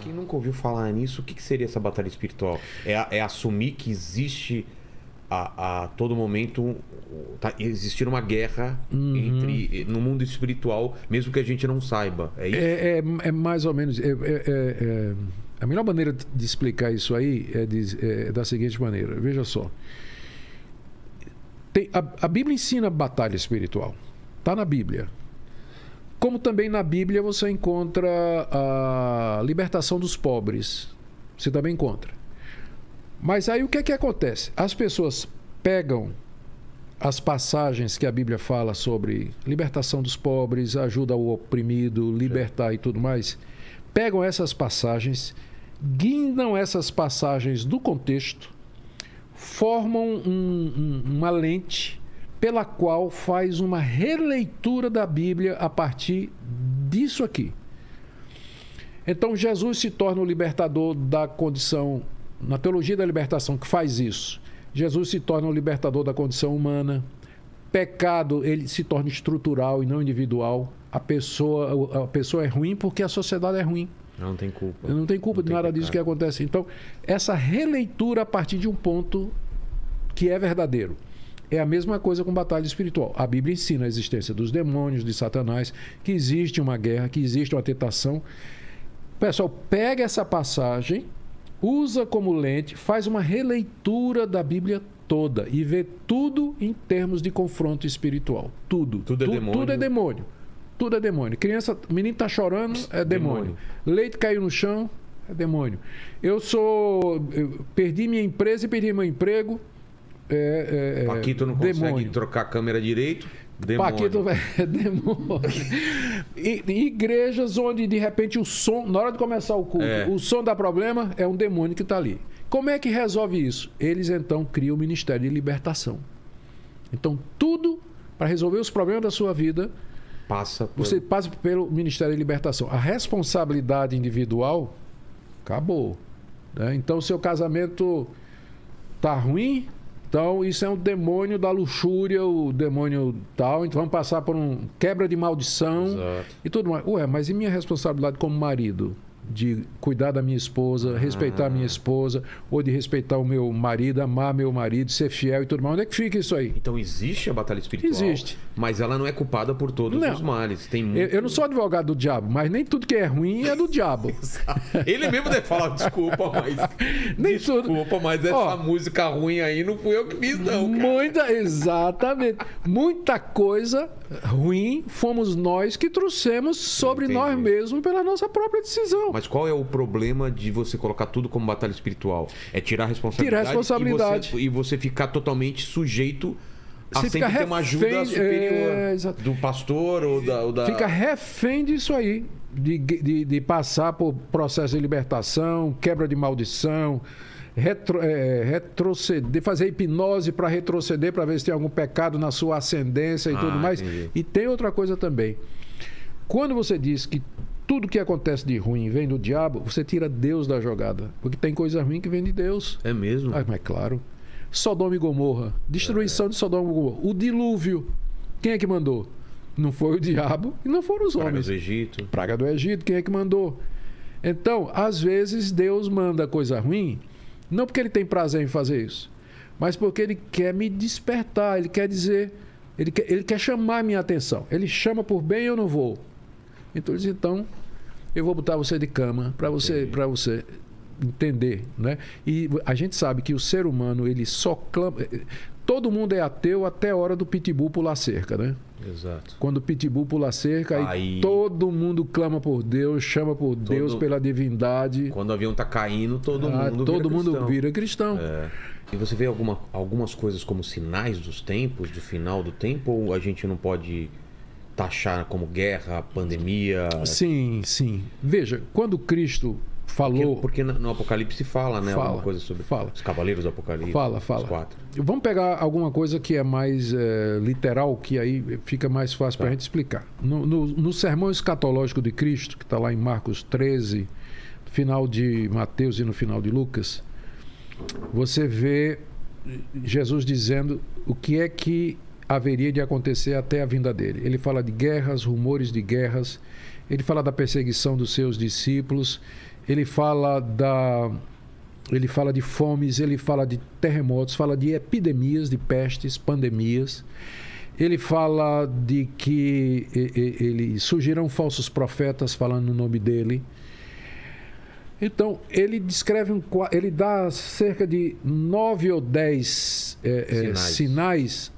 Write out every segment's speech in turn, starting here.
quem nunca ouviu falar nisso, o que seria essa batalha espiritual? É assumir que existe a todo momento existir uma guerra no mundo espiritual, mesmo que a gente não saiba. É isso? É mais ou menos. A melhor maneira de explicar isso aí é da seguinte maneira. Veja só. A Bíblia ensina batalha espiritual. Está na Bíblia. Como também na Bíblia você encontra a libertação dos pobres. Você também encontra. Mas aí o que acontece? As pessoas pegam as passagens que a Bíblia fala sobre libertação dos pobres, ajuda ao oprimido, libertar e tudo mais, pegam essas passagens, guindam essas passagens do contexto, formam uma lente pela qual faz uma releitura da Bíblia a partir disso aqui. Então Jesus se torna o libertador da condição. Na teologia da libertação que faz isso, Jesus se torna o libertador da condição humana. Pecado, ele se torna estrutural e não individual. A pessoa é ruim porque a sociedade é ruim. Não tem culpa. Não tem culpa de nada disso que acontece. Então, essa releitura a partir de um ponto que é verdadeiro. É a mesma coisa com batalha espiritual. A Bíblia ensina a existência dos demônios, de Satanás, que existe uma guerra, que existe uma tentação. O pessoal pega essa passagem, usa como lente, faz uma releitura da Bíblia toda e vê tudo em termos de confronto espiritual. Tudo. Tudo é demônio. Tudo é demônio. Tudo é demônio. Criança, menino está chorando, é demônio. Leite caiu no chão, é demônio. Eu perdi minha empresa e perdi meu emprego. Paquito não consegue trocar a câmera direito. Demônio. Paquito é demônio. Igrejas onde de repente o som, na hora de começar o culto, o som dá problema, é um demônio que está ali. Como é que resolve isso? Eles então criam o Ministério de Libertação. Então tudo para resolver os problemas da sua vida, você passa pelo Ministério de Libertação. A responsabilidade individual acabou, né? Então seu casamento está ruim. Então, isso é um demônio da luxúria, o demônio tal. Então, vamos passar por quebra de maldição. Exato. E tudo mais. Mas e minha responsabilidade como marido? De cuidar da minha esposa, respeitar a minha esposa, ou de respeitar o meu marido, amar meu marido, ser fiel e tudo mais. Onde é que fica isso aí? Então, existe a batalha espiritual? Existe. Mas ela não é culpada por todos os males. Tem muito... Eu não sou advogado do diabo, mas nem tudo que é ruim é do diabo. Ele mesmo deve falar, desculpa, mas essa música ruim aí não fui eu que fiz, não, cara. Exatamente. Muita coisa ruim fomos nós que trouxemos sobre nós mesmos pela nossa própria decisão. Mas qual é o problema de você colocar tudo como batalha espiritual? É tirar a responsabilidade. Tirar a responsabilidade. E você ficar totalmente sujeito a sempre ter uma ajuda superior do pastor ou da... Fica refém disso aí. De passar por processo de libertação, quebra de maldição, retroceder, fazer hipnose para retroceder, para ver se tem algum pecado na sua ascendência e tudo mais. Entendi. E tem outra coisa também. Quando você diz que tudo que acontece de ruim vem do diabo, você tira Deus da jogada. Porque tem coisa ruim que vem de Deus. É mesmo? Mas claro. Sodoma e Gomorra. Destruição de Sodoma e Gomorra. O dilúvio. Quem é que mandou? Não foi o diabo e não foram os homens. Praga do Egito. Praga do Egito. Quem é que mandou? Então, às vezes, Deus manda coisa ruim, não porque ele tem prazer em fazer isso, mas porque ele quer me despertar. Ele quer dizer... Ele quer chamar a minha atenção. Ele chama por bem, eu não vou. Então ele diz, então, eu vou botar você de cama para você entender, né? E a gente sabe que o ser humano, ele só clama... Todo mundo é ateu até a hora do pitbull pular cerca, né? Exato. Quando o pitbull pula cerca, aí todo mundo clama por Deus, chama por Deus, pela divindade. Quando o avião está caindo, todo mundo vira cristão. E você vê algumas coisas como sinais dos tempos, do final do tempo, ou a gente não pode taxar como guerra, pandemia? Sim. Veja, quando Cristo falou... Porque no Apocalipse fala, né? Alguma coisa sobre os Cavaleiros do Apocalipse. Fala. Os 4. Vamos pegar alguma coisa que é mais literal, que aí fica mais fácil para a gente explicar. No sermão escatológico de Cristo, que está lá em Marcos 13, final de Mateus e no final de Lucas, você vê Jesus dizendo o que é que haveria de acontecer até a vinda dele. Ele fala de guerras, rumores de guerras. ele fala da perseguição dos seus discípulos, ele fala de fomes, ele fala de terremotos, fala de epidemias, de pestes, pandemias. Ele fala de que surgirão falsos profetas falando no nome dele. Então, ele descreve ele dá cerca de 9 ou 10 sinais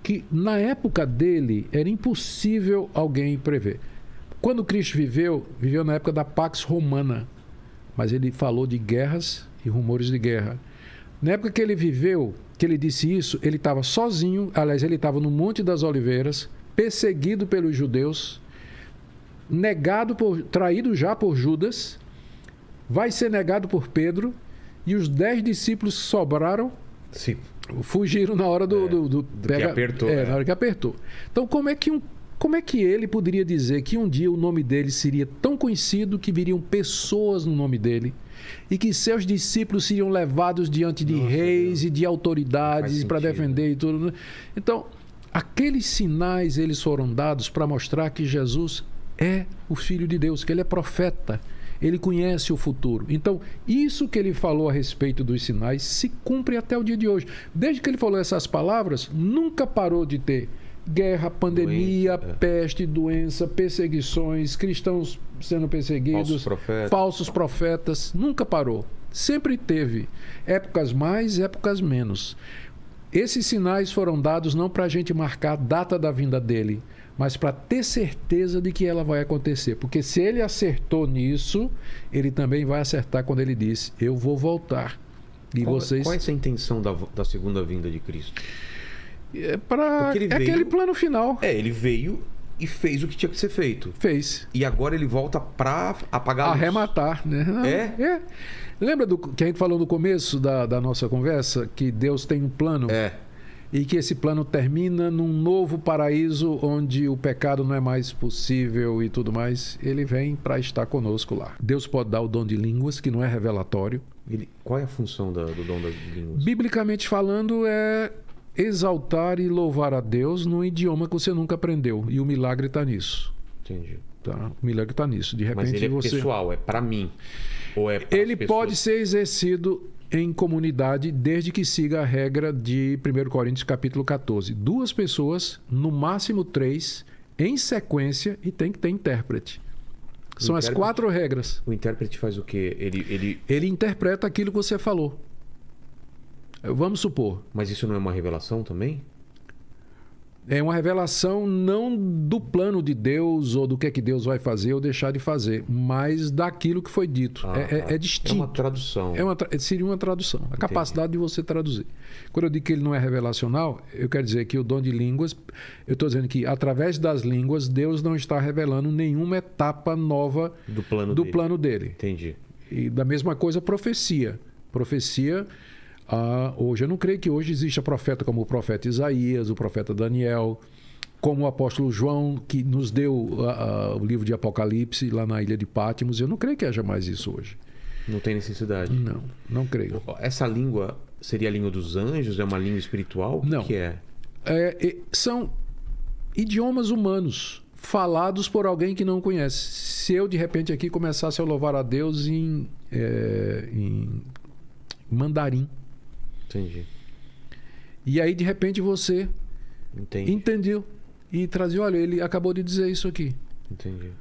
que, na época dele, era impossível alguém prever. Quando Cristo viveu na época da Pax Romana, mas ele falou de guerras e rumores de guerra. Na época que ele viveu, que ele disse isso, ele estava sozinho, aliás, ele estava no Monte das Oliveiras, perseguido pelos judeus, traído já por Judas, vai ser negado por Pedro, e os 10 discípulos que sobraram, sim, fugiram na hora que apertou. Na hora que apertou. Então, como é que ele poderia dizer que um dia o nome dele seria tão conhecido que viriam pessoas no nome dele e que seus discípulos seriam levados diante de reis e de autoridades para defender e tudo? Então, aqueles sinais eles foram dados para mostrar que Jesus é o Filho de Deus, que ele é profeta, ele conhece o futuro. Então, isso que ele falou a respeito dos sinais se cumpre até o dia de hoje. Desde que ele falou essas palavras, nunca parou de ter guerra, pandemia, peste, doença, perseguições, cristãos sendo perseguidos, falsos profetas, nunca parou. Sempre teve épocas mais, épocas menos. Esses sinais foram dados não para a gente marcar a data da vinda dele, mas para ter certeza de que ela vai acontecer. Porque se ele acertou nisso, ele também vai acertar quando ele disse, eu vou voltar. E qual é essa intenção da segunda vinda de Cristo? Aquele plano final. Ele veio e fez o que tinha que ser feito. Fez. E agora ele volta para apagar a luz. Arrematar, né? É. Lembra do que a gente falou no começo da nossa conversa? Que Deus tem um plano. E que esse plano termina num novo paraíso onde o pecado não é mais possível e tudo mais. Ele vem para estar conosco lá. Deus pode dar o dom de línguas, que não é revelatório. Qual é a função do dom das línguas? Biblicamente falando, é exaltar e louvar a Deus num idioma que você nunca aprendeu. E o milagre está nisso. Entendi. Tá? O milagre está nisso. De repente, mas ele é pessoal, é para mim? Ou é para ele pode ser exercido em comunidade, desde que siga a regra de 1 Coríntios capítulo 14. 2 pessoas, no máximo 3, em sequência, e tem que ter intérprete. São as 4 regras. O intérprete faz o quê? Ele interpreta aquilo que você falou. Vamos supor. Mas isso não é uma revelação também? É uma revelação não do plano de Deus ou do que é que Deus vai fazer ou deixar de fazer, mas daquilo que foi dito. É distinto. É uma tradução. Seria uma tradução. A capacidade de você traduzir. Quando eu digo que ele não é revelacional, eu quero dizer que o dom de línguas, eu estou dizendo que através das línguas, Deus não está revelando nenhuma etapa nova do plano dele. Entendi. E da mesma coisa, profecia. Profecia... hoje eu não creio que hoje exista profeta como o profeta Isaías, o profeta Daniel, como o apóstolo João, que nos deu o livro de Apocalipse lá na ilha de Patmos. Eu não creio que haja mais isso hoje. Não tem necessidade? Não creio. Essa língua seria a língua dos anjos? É uma língua espiritual? Não. O que é? São idiomas humanos falados por alguém que não conhece. Se eu de repente aqui começasse a louvar a Deus em mandarim. Entendi. E aí, de repente, você entendeu. E trazia, olha, ele acabou de dizer isso aqui. Entendi.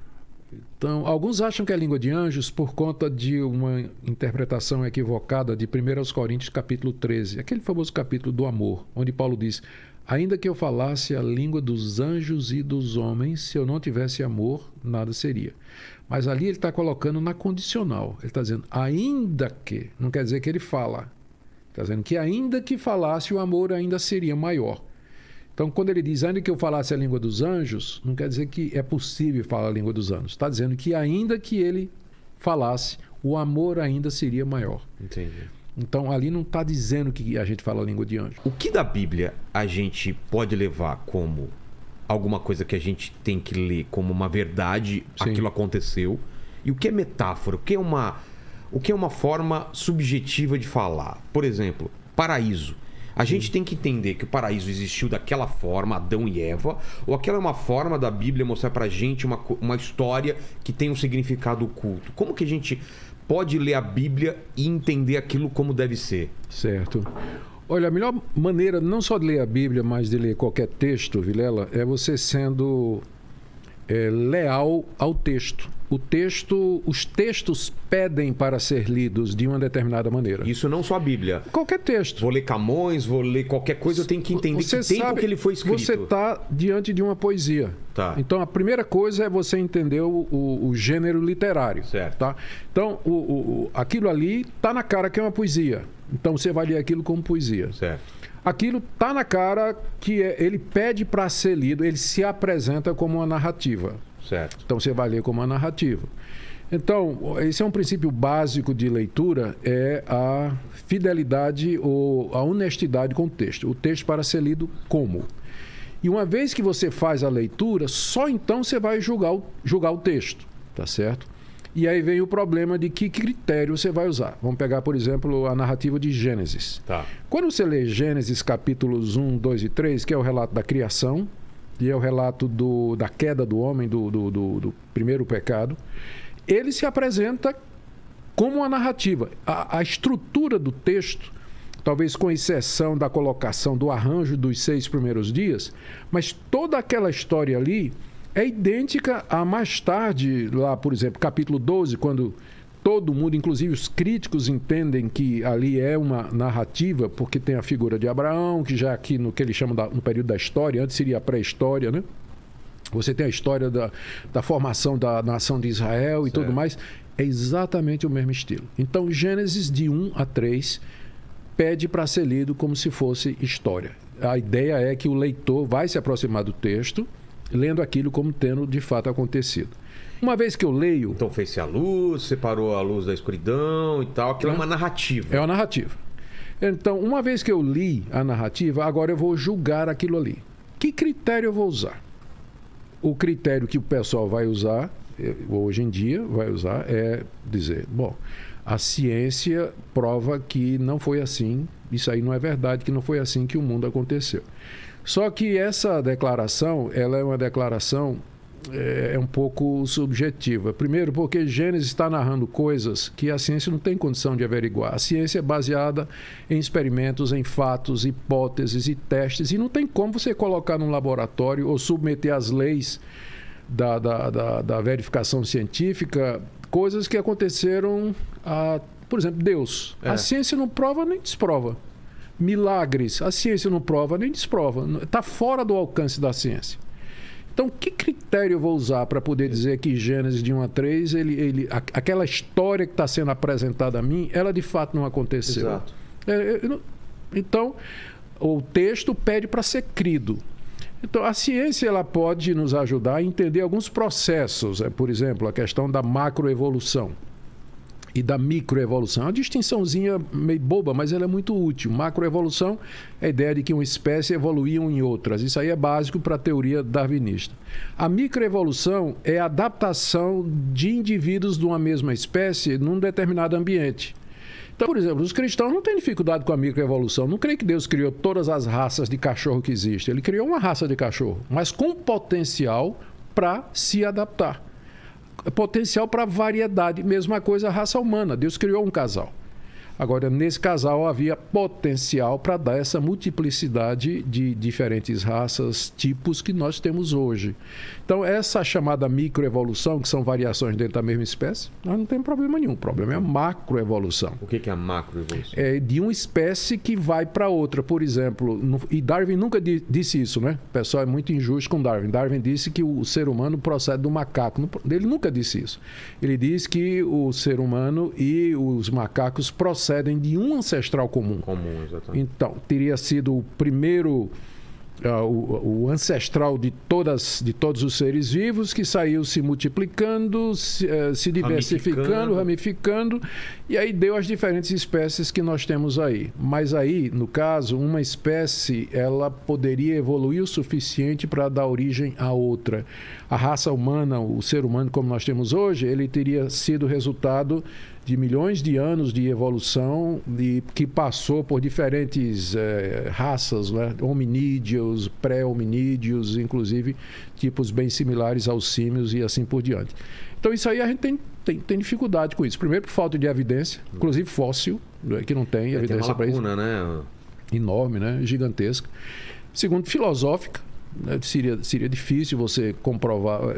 Então, alguns acham que é língua de anjos por conta de uma interpretação equivocada de 1 Coríntios capítulo 13, aquele famoso capítulo do amor, onde Paulo diz, ainda que eu falasse a língua dos anjos e dos homens, se eu não tivesse amor, nada seria. Mas ali ele está colocando na condicional. Ele está dizendo, ainda que, não quer dizer que ele fala. Está dizendo que ainda que falasse, o amor ainda seria maior. Então, quando ele diz, ainda que eu falasse a língua dos anjos, não quer dizer que é possível falar a língua dos anjos. Está dizendo que ainda que ele falasse, o amor ainda seria maior. Entendi. Então, ali não está dizendo que a gente fala a língua de anjo. O que da Bíblia a gente pode levar como alguma coisa que a gente tem que ler como uma verdade, sim, aquilo aconteceu, e o que é metáfora, o que é uma forma subjetiva de falar? Por exemplo, paraíso. A gente tem que entender que o paraíso existiu daquela forma, Adão e Eva, ou aquela é uma forma da Bíblia mostrar pra gente uma história que tem um significado oculto. Como que a gente pode ler a Bíblia e entender aquilo como deve ser? Certo. Olha, a melhor maneira não só de ler a Bíblia, mas de ler qualquer texto, Vilela, é você sendo leal ao texto. Os textos pedem para ser lidos de uma determinada maneira. Isso não só a Bíblia. Qualquer texto. Vou ler Camões, vou ler qualquer coisa, eu tenho que entender que tempo que ele foi escrito. Você está diante de uma poesia. Tá. Então, a primeira coisa é você entender o gênero literário. Certo. Tá? Então, aquilo ali está na cara que é uma poesia. Então, você vai ler aquilo como poesia. Certo. Aquilo está na cara que ele pede para ser lido, ele se apresenta como uma narrativa. Certo. Então você vai ler como uma narrativa. Então, esse é um princípio básico de leitura, é a fidelidade ou a honestidade com o texto. O texto para ser lido como. E uma vez que você faz a leitura, só então você vai julgar o texto, tá certo? E aí vem o problema de que critério você vai usar. Vamos pegar, por exemplo, a narrativa de Gênesis. Tá. Quando você lê Gênesis capítulos 1, 2 e 3, que é o relato da criação, e é o relato da queda do homem, do primeiro pecado, ele se apresenta como uma narrativa. A estrutura do texto, talvez com exceção da colocação do arranjo dos 6 primeiros dias, mas toda aquela história ali é idêntica a mais tarde, lá, por exemplo, capítulo 12, quando todo mundo, inclusive os críticos, entendem que ali é uma narrativa, porque tem a figura de Abraão, que já aqui no que eles chamam no período da história, antes seria a pré-história, né? Você tem a história da formação da nação de Israel e tudo mais. É exatamente o mesmo estilo. Então, Gênesis de 1 a 3 pede para ser lido como se fosse história. A ideia é que o leitor vai se aproximar do texto, lendo aquilo como tendo de fato acontecido. Uma vez que eu leio... Então fez-se a luz, separou a luz da escuridão e tal. Aquilo é uma narrativa. É uma narrativa. Então, uma vez que eu li a narrativa, agora eu vou julgar aquilo ali. Que critério eu vou usar? O critério que o pessoal vai usar, hoje em dia vai usar, é dizer, bom, a ciência prova que não foi assim, isso aí não é verdade, que não foi assim que o mundo aconteceu. Só que essa declaração, ela é uma declaração um pouco subjetiva. Primeiro, porque Gênesis está narrando coisas que a ciência não tem condição de averiguar. A ciência é baseada em experimentos, em fatos, hipóteses e testes, e não tem como você colocar num laboratório ou submeter às leis da verificação científica coisas que aconteceram, por exemplo, Deus. A ciência não prova nem desprova. Milagres, a ciência não prova nem desprova. Está fora do alcance da ciência. Então, que critério eu vou usar para poder dizer que Gênesis de 1 a 3, aquela história que está sendo apresentada a mim, ela de fato não aconteceu? Exato. Então, o texto pede para ser crido. Então, a ciência ela pode nos ajudar a entender alguns processos. Por exemplo, a questão da macroevolução e da microevolução. É uma distinçãozinha meio boba, mas ela é muito útil. Macroevolução é a ideia de que uma espécie evoluiu em outras. Isso aí é básico para a teoria darwinista. A microevolução é a adaptação de indivíduos de uma mesma espécie num determinado ambiente. Então, por exemplo, os cristãos não têm dificuldade com a microevolução. Não creem que Deus criou todas as raças de cachorro que existem. Ele criou uma raça de cachorro, mas com potencial para se adaptar. Potencial para variedade. Mesma coisa a raça humana. Deus criou um casal. Agora, nesse casal havia potencial para dar essa multiplicidade de diferentes raças, tipos que nós temos hoje. Então, essa chamada microevolução, que são variações dentro da mesma espécie, nós não temos problema nenhum. O problema é a macroevolução. O que é a macroevolução? É de uma espécie que vai para outra. Por exemplo, e Darwin nunca disse isso, né? O pessoal é muito injusto com Darwin. Darwin disse que o ser humano procede do macaco. Ele nunca disse isso. Ele disse que o ser humano e os macacos procedem de um ancestral comum. Comum, exatamente. Então, teria sido o primeiro, o ancestral de todos os seres vivos, que saiu se multiplicando, se diversificando, ramificando, e aí deu as diferentes espécies que nós temos aí. Mas aí, no caso, uma espécie, ela poderia evoluir o suficiente para dar origem a outra. a raça humana, o ser humano como nós temos hoje, ele teria sido resultado de milhões de anos de evolução que passou por diferentes raças, né? Hominídeos, pré-hominídeos, inclusive tipos bem similares aos símios e assim por diante. Então isso aí a gente tem dificuldade com isso. Primeiro por falta de evidência, inclusive fóssil, que não tem evidência para isso. Tem uma lacuna, né? Enorme, né? Gigantesca. Segundo, filosófica. Né? Seria difícil você comprovar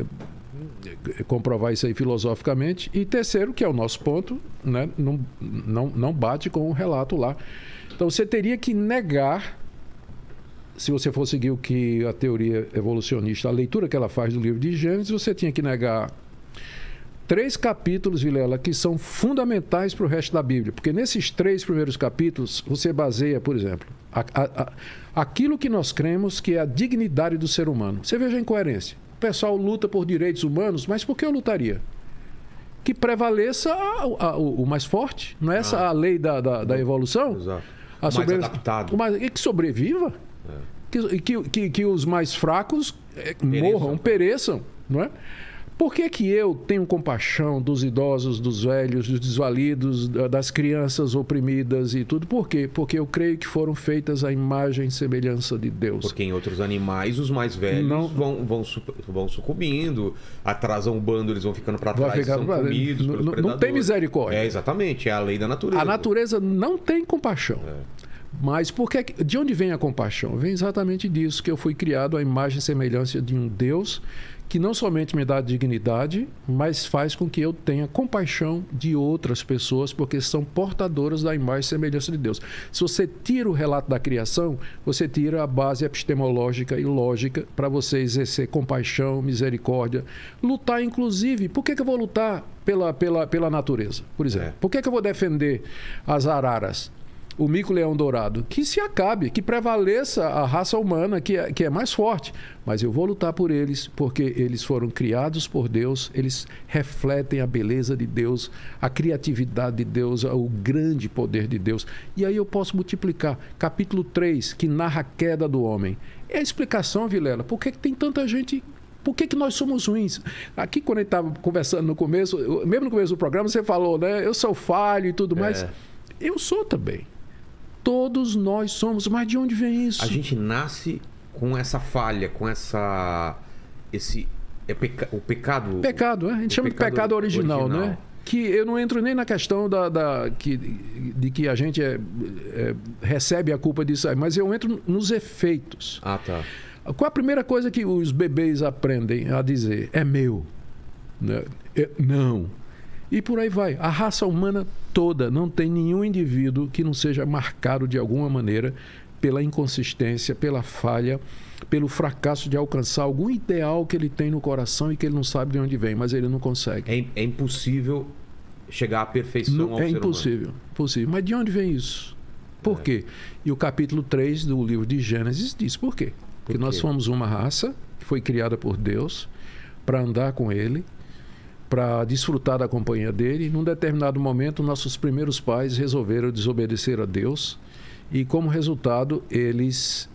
isso aí filosoficamente. E terceiro, que é o nosso ponto, né? Não bate com o relato lá. Então você teria que negar, se você for seguir o que a teoria evolucionista, a leitura que ela faz do livro de Gênesis, você tinha que negar 3 capítulos, Vilela, que são fundamentais para o resto da Bíblia. Porque nesses 3 primeiros capítulos, você baseia, por exemplo, aquilo que nós cremos que é a dignidade do ser humano. Você veja a incoerência. O pessoal luta por direitos humanos, mas por que eu lutaria? Que prevaleça o mais forte. Não é essa a lei da evolução? Exato. O mais adaptado. Que sobreviva. Que os mais fracos morram, pereçam. Não é? Por que eu tenho compaixão dos idosos, dos velhos, dos desvalidos, das crianças oprimidas e tudo? Por quê? Porque eu creio que foram feitas à imagem e semelhança de Deus. Porque em outros animais, os mais velhos vão sucumbindo, atrasam o bando, eles vão ficando para trás, são comidos pelos predadores. Não tem misericórdia. Exatamente, é a lei da natureza. A natureza não tem compaixão. Mas de onde vem a compaixão? Vem exatamente disso, que eu fui criado à imagem e semelhança de um Deus que não somente me dá dignidade, mas faz com que eu tenha compaixão de outras pessoas, porque são portadoras da imagem e semelhança de Deus. Se você tira o relato da criação, você tira a base epistemológica e lógica para você exercer compaixão, misericórdia, lutar inclusive. Por que eu vou lutar pela natureza, por exemplo? Por que eu vou defender as araras? O mico-leão dourado, que se acabe, que prevaleça a raça humana, que é mais forte. Mas eu vou lutar por eles, porque eles foram criados por Deus, eles refletem a beleza de Deus, a criatividade de Deus, o grande poder de Deus. E aí eu posso multiplicar. Capítulo 3, que narra a queda do homem. É a explicação, Vilela, por que tem tanta gente... Por que nós somos ruins? Aqui, quando a gente estava conversando no começo, mesmo no começo do programa, você falou, né? Eu sou falho e tudo mais. Eu sou também. Todos nós somos, mas de onde vem isso? A gente nasce com essa falha, com o pecado. Pecado, a gente chama de pecado original, né? Que eu não entro nem na questão de que a gente recebe a culpa disso aí, mas eu entro nos efeitos. Ah, tá. Qual a primeira coisa que os bebês aprendem a dizer? É meu. Não. E por aí vai. A raça humana toda, não tem nenhum indivíduo que não seja marcado de alguma maneira pela inconsistência, pela falha, pelo fracasso de alcançar algum ideal que ele tem no coração e que ele não sabe de onde vem, mas ele não consegue. É impossível chegar à perfeição ao ser humano. Impossível. Mas de onde vem isso? Por quê? E o capítulo 3 do livro de Gênesis diz por quê. Porque nós somos uma raça que foi criada por Deus para andar com Ele, para desfrutar da companhia dele. Num determinado momento, nossos primeiros pais resolveram desobedecer a Deus e, como resultado, eles,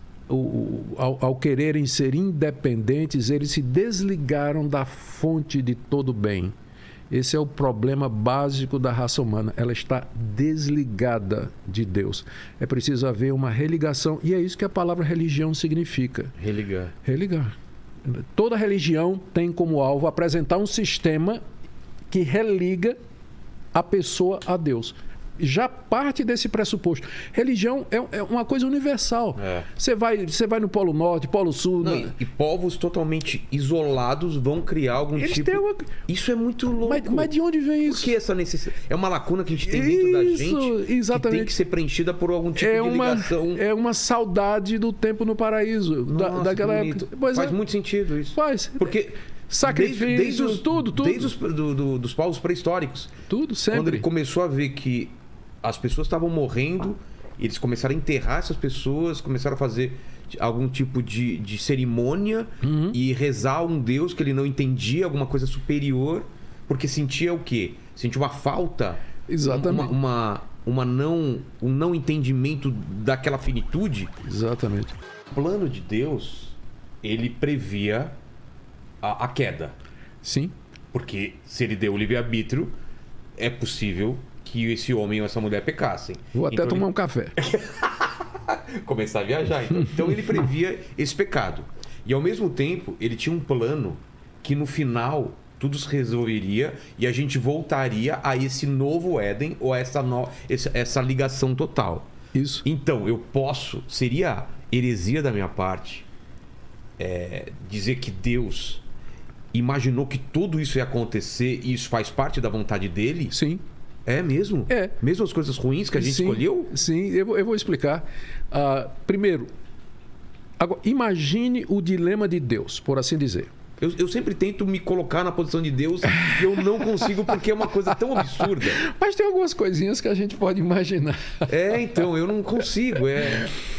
ao quererem ser independentes, eles se desligaram da fonte de todo bem. Esse é o problema básico da raça humana. Ela está desligada de Deus. É preciso haver uma religação, e é isso que a palavra religião significa. Religar. Toda religião tem como alvo apresentar um sistema que religa a pessoa a Deus. Já parte desse pressuposto. Religião é uma coisa universal. Você vai no Polo Norte, Polo Sul... E povos totalmente isolados vão criar algum Isso é muito louco. Mas de onde vem isso? Por que essa necessidade? É uma lacuna que a gente tem dentro da gente, exatamente, que tem que ser preenchida por algum tipo de ligação. É uma saudade do tempo no paraíso. Nossa, daquela época. Faz muito sentido isso. Faz. Porque... Sacrifício, tudo. Desde dos povos pré-históricos. Tudo, sempre. Quando ele começou a ver que as pessoas estavam morrendo, eles começaram a enterrar essas pessoas, começaram a fazer algum tipo de cerimônia e rezar a um Deus que ele não entendia, alguma coisa superior, porque sentia o quê? Sentia uma falta, exatamente, um não entendimento daquela finitude. Exatamente. O plano de Deus, ele previa a queda. Sim. Porque se ele deu o livre-arbítrio, é possível que esse homem ou essa mulher pecassem. Vou até então, tomar um café. Começar a viajar. Então ele previa esse pecado. E ao mesmo tempo, ele tinha um plano que no final tudo se resolveria e a gente voltaria a esse novo Éden ou a essa ligação total. Isso. Então, seria heresia da minha parte dizer que Deus imaginou que tudo isso ia acontecer e isso faz parte da vontade dele? Sim. É mesmo? É. Mesmo as coisas ruins que a gente escolheu? Sim, eu vou explicar. Primeiro, agora, imagine o dilema de Deus, por assim dizer. Eu sempre tento me colocar na posição de Deus e eu não consigo porque é uma coisa tão absurda. Mas tem algumas coisinhas que a gente pode imaginar. Então, eu não consigo.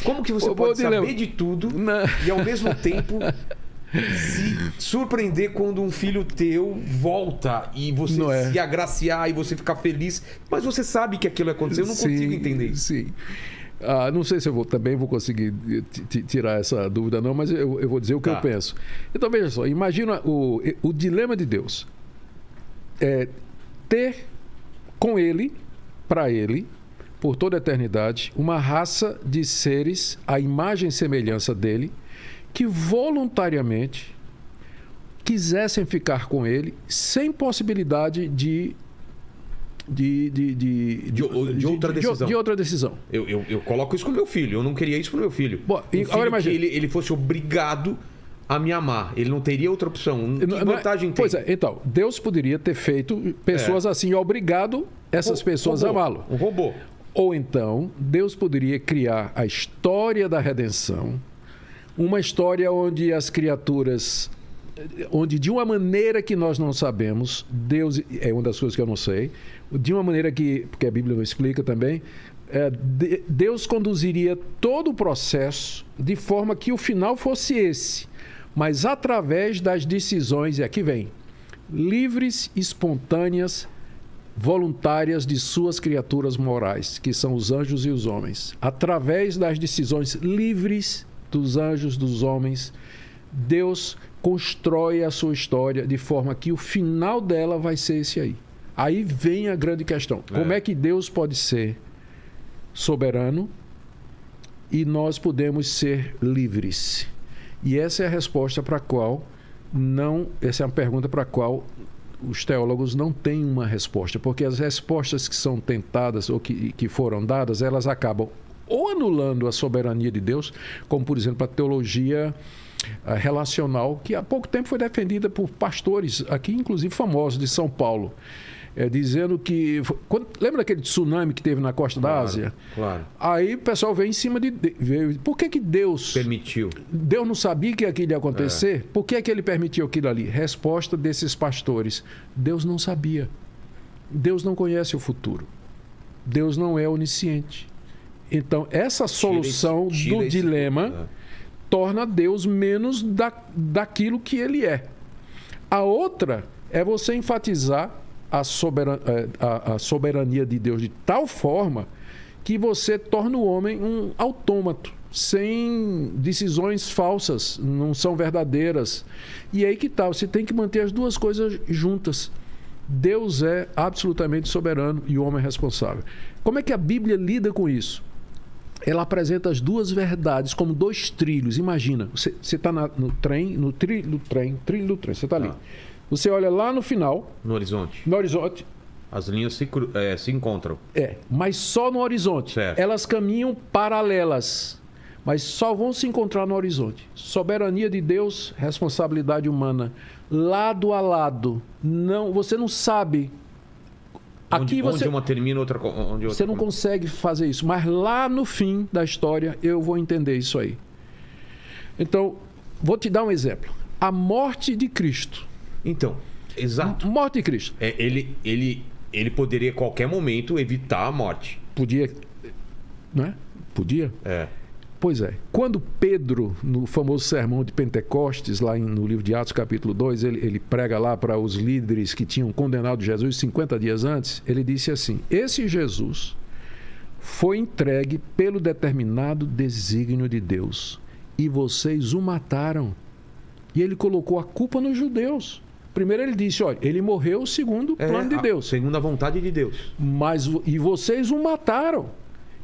Como que você pode saber de tudo e ao mesmo tempo se surpreender quando um filho teu volta e você se agraciar e você ficar feliz, mas você sabe que aquilo aconteceu? Eu não consigo entender isso. Sim. Não sei se eu também vou conseguir tirar essa dúvida, não, mas eu vou dizer o que eu penso. Então, veja só, imagina o dilema de Deus. Ter com ele, para ele, por toda a eternidade, uma raça de seres à imagem e semelhança dele, que voluntariamente quisessem ficar com ele, sem possibilidade de outra decisão. Eu coloco isso com meu filho. Eu não queria isso pro meu filho. Bom, agora imagina que ele fosse obrigado a me amar. Ele não teria outra opção. Que vantagem tem? Pois é, então, Deus poderia ter feito pessoas assim, obrigado essas pessoas a amá-lo. Um robô. Ou então, Deus poderia criar a história da redenção, uma história onde as criaturas, onde de uma maneira que nós não sabemos, Deus, é uma das coisas que eu não sei, de uma maneira porque a Bíblia não explica também, Deus conduziria todo o processo de forma que o final fosse esse, mas através das decisões, e aqui vem, livres, espontâneas, voluntárias de suas criaturas morais, que são os anjos e os homens. Através das decisões livres dos anjos, dos homens, Deus constrói a sua história de forma que o final dela vai ser esse aí. Aí vem a grande questão. Como é que Deus pode ser soberano e nós podemos ser livres? E essa é a resposta para a qual essa é uma pergunta para a qual os teólogos não têm uma resposta, porque as respostas que são tentadas ou que foram dadas, elas acabam ou anulando a soberania de Deus, como por exemplo a teologia relacional, que há pouco tempo foi defendida por pastores aqui, inclusive famosos de São Paulo, dizendo que... lembra daquele tsunami que teve na costa da Ásia? Claro. Aí o pessoal veio em cima de... Por que Deus... permitiu? Deus não sabia que aquilo ia acontecer? Por que ele permitiu aquilo ali? Resposta desses pastores: Deus não sabia. Deus não conhece o futuro. Deus não é onisciente. Então, essa solução do dilema torna Deus menos daquilo que ele é. A outra é você enfatizar a soberania de Deus de tal forma que você torna o homem um autômato, sem decisões falsas, não são verdadeiras. E aí que tá, você tem que manter as duas coisas juntas. Deus é absolutamente soberano e o homem é responsável. Como é que a Bíblia lida com isso? Ela apresenta as duas verdades como dois trilhos. Imagina, você está no trilho do trem, você está ali. Você olha lá no final... No horizonte. No horizonte. As linhas se encontram. Mas só no horizonte. Certo. Elas caminham paralelas, mas só vão se encontrar no horizonte. Soberania de Deus, responsabilidade humana. Lado a lado. Você não sabe... Onde uma termina, outra... Você não consegue fazer isso. Mas lá no fim da história, eu vou entender isso aí. Então, vou te dar um exemplo. A morte de Cristo. Então, exato. Morte de Cristo. Ele poderia, a qualquer momento, evitar a morte. Podia, né? Podia? Pois é. Quando Pedro, no famoso sermão de Pentecostes, lá no livro de Atos, capítulo 2, ele prega lá para os líderes que tinham condenado Jesus 50 dias antes, ele disse assim: esse Jesus foi entregue pelo determinado desígnio de Deus e vocês o mataram. E ele colocou a culpa nos judeus. Primeiro ele disse, olha, ele morreu segundo o plano de Deus. Segundo a vontade de Deus. E vocês o mataram.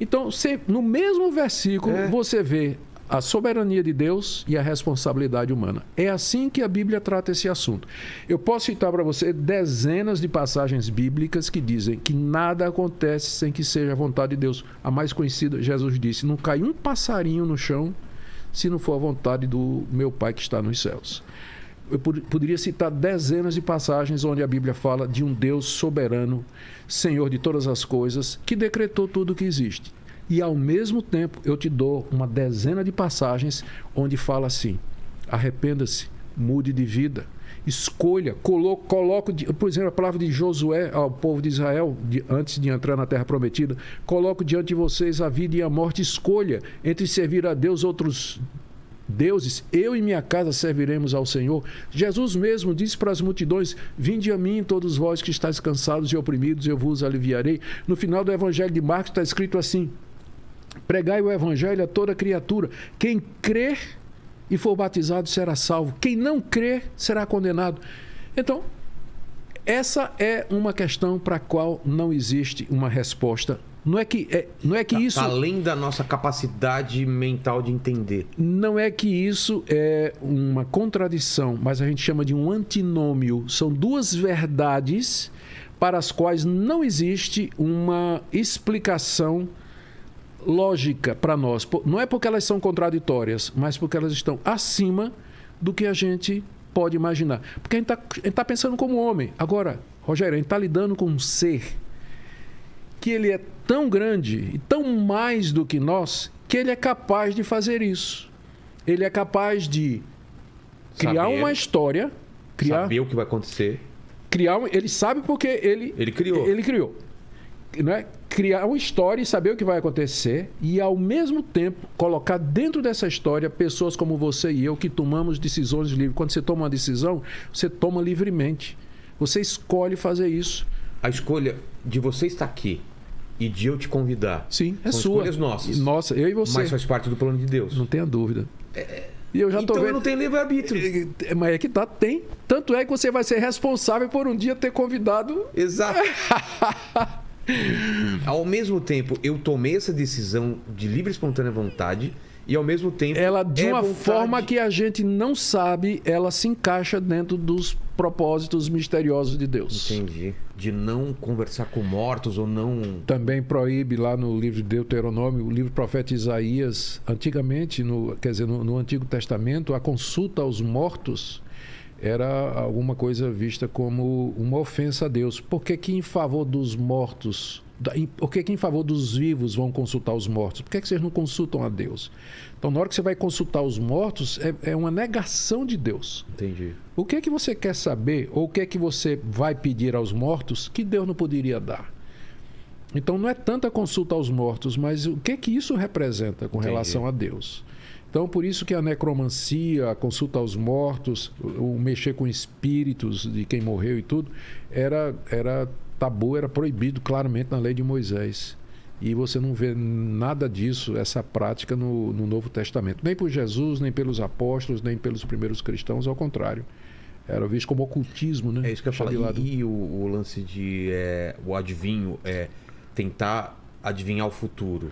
Então, no mesmo versículo, você vê a soberania de Deus e a responsabilidade humana. É assim que a Bíblia trata esse assunto. Eu posso citar para você dezenas de passagens bíblicas que dizem que nada acontece sem que seja a vontade de Deus. A mais conhecida, Jesus disse, não cai um passarinho no chão se não for a vontade do meu Pai que está nos céus. Eu poderia citar dezenas de passagens onde a Bíblia fala de um Deus soberano, Senhor de todas as coisas, que decretou tudo o que existe. E, ao mesmo tempo, eu te dou uma dezena de passagens onde fala assim, arrependa-se, mude de vida, escolha, coloque, por exemplo, a palavra de Josué ao povo de Israel, antes de entrar na terra prometida, coloco diante de vocês a vida e a morte, escolha entre servir a Deus outros deuses, eu e minha casa serviremos ao Senhor. Jesus mesmo disse para as multidões, vinde a mim todos vós que estáis cansados e oprimidos, eu vos aliviarei. No final do Evangelho de Marcos está escrito assim, pregai o Evangelho a toda criatura, quem crer e for batizado será salvo, quem não crer será condenado. Então, essa é uma questão para a qual não existe uma resposta. Não é que isso... Além da nossa capacidade mental de entender. Não é que isso é uma contradição, mas a gente chama de um antinômio. São duas verdades para as quais não existe uma explicação lógica para nós. Não é porque elas são contraditórias, mas porque elas estão acima do que a gente pode imaginar. Porque a gente está pensando como homem. Agora, Rogério, a gente está lidando com um ser que ele é tão grande e tão mais do que nós, que ele é capaz de fazer isso. Ele é capaz de criar uma história, saber o que vai acontecer. Ele sabe porque ele criou. Não é? Criar uma história e saber o que vai acontecer e, ao mesmo tempo, colocar dentro dessa história pessoas como você e eu que tomamos decisões livres. Quando você toma uma decisão, você toma livremente. Você escolhe fazer isso. A escolha de você estar aqui e de eu te convidar. Sim, é são sua. Escolhas nossas. Nossa, eu e você. Mas faz parte do plano de Deus. Não tenha dúvida. E eu já então tô vendo... eu não tenho livre-arbítrio. Mas é que tá, tem. Tanto é que você vai ser responsável por um dia ter convidado... Exato. Ao mesmo tempo, eu tomei essa decisão de livre e espontânea vontade e, ao mesmo tempo... Ela, de uma forma que a gente não sabe, ela se encaixa dentro dos propósitos misteriosos de Deus. Entendi. De não conversar com mortos ou não... Também proíbe lá no livro de Deuteronômio, o livro do profeta Isaías, antigamente, no Antigo Testamento, a consulta aos mortos era alguma coisa vista como uma ofensa a Deus. Por que em favor dos mortos, por que em favor dos vivos vão consultar os mortos? Por que vocês não consultam a Deus? Então, na hora que você vai consultar os mortos, é uma negação de Deus. Entendi. O que é que você quer saber, ou o que é que você vai pedir aos mortos que Deus não poderia dar? Então, não é tanta consulta aos mortos, mas o que é que isso representa com relação a Deus? Então, por isso que a necromancia, a consulta aos mortos, o mexer com espíritos de quem morreu e tudo, era tabu, era proibido claramente na lei de Moisés. E você não vê nada disso, essa prática no Novo Testamento. Nem por Jesus, nem pelos apóstolos, nem pelos primeiros cristãos, ao contrário. Era visto como ocultismo, né? É isso que eu falo. E o lance de o adivinho, tentar adivinhar o futuro.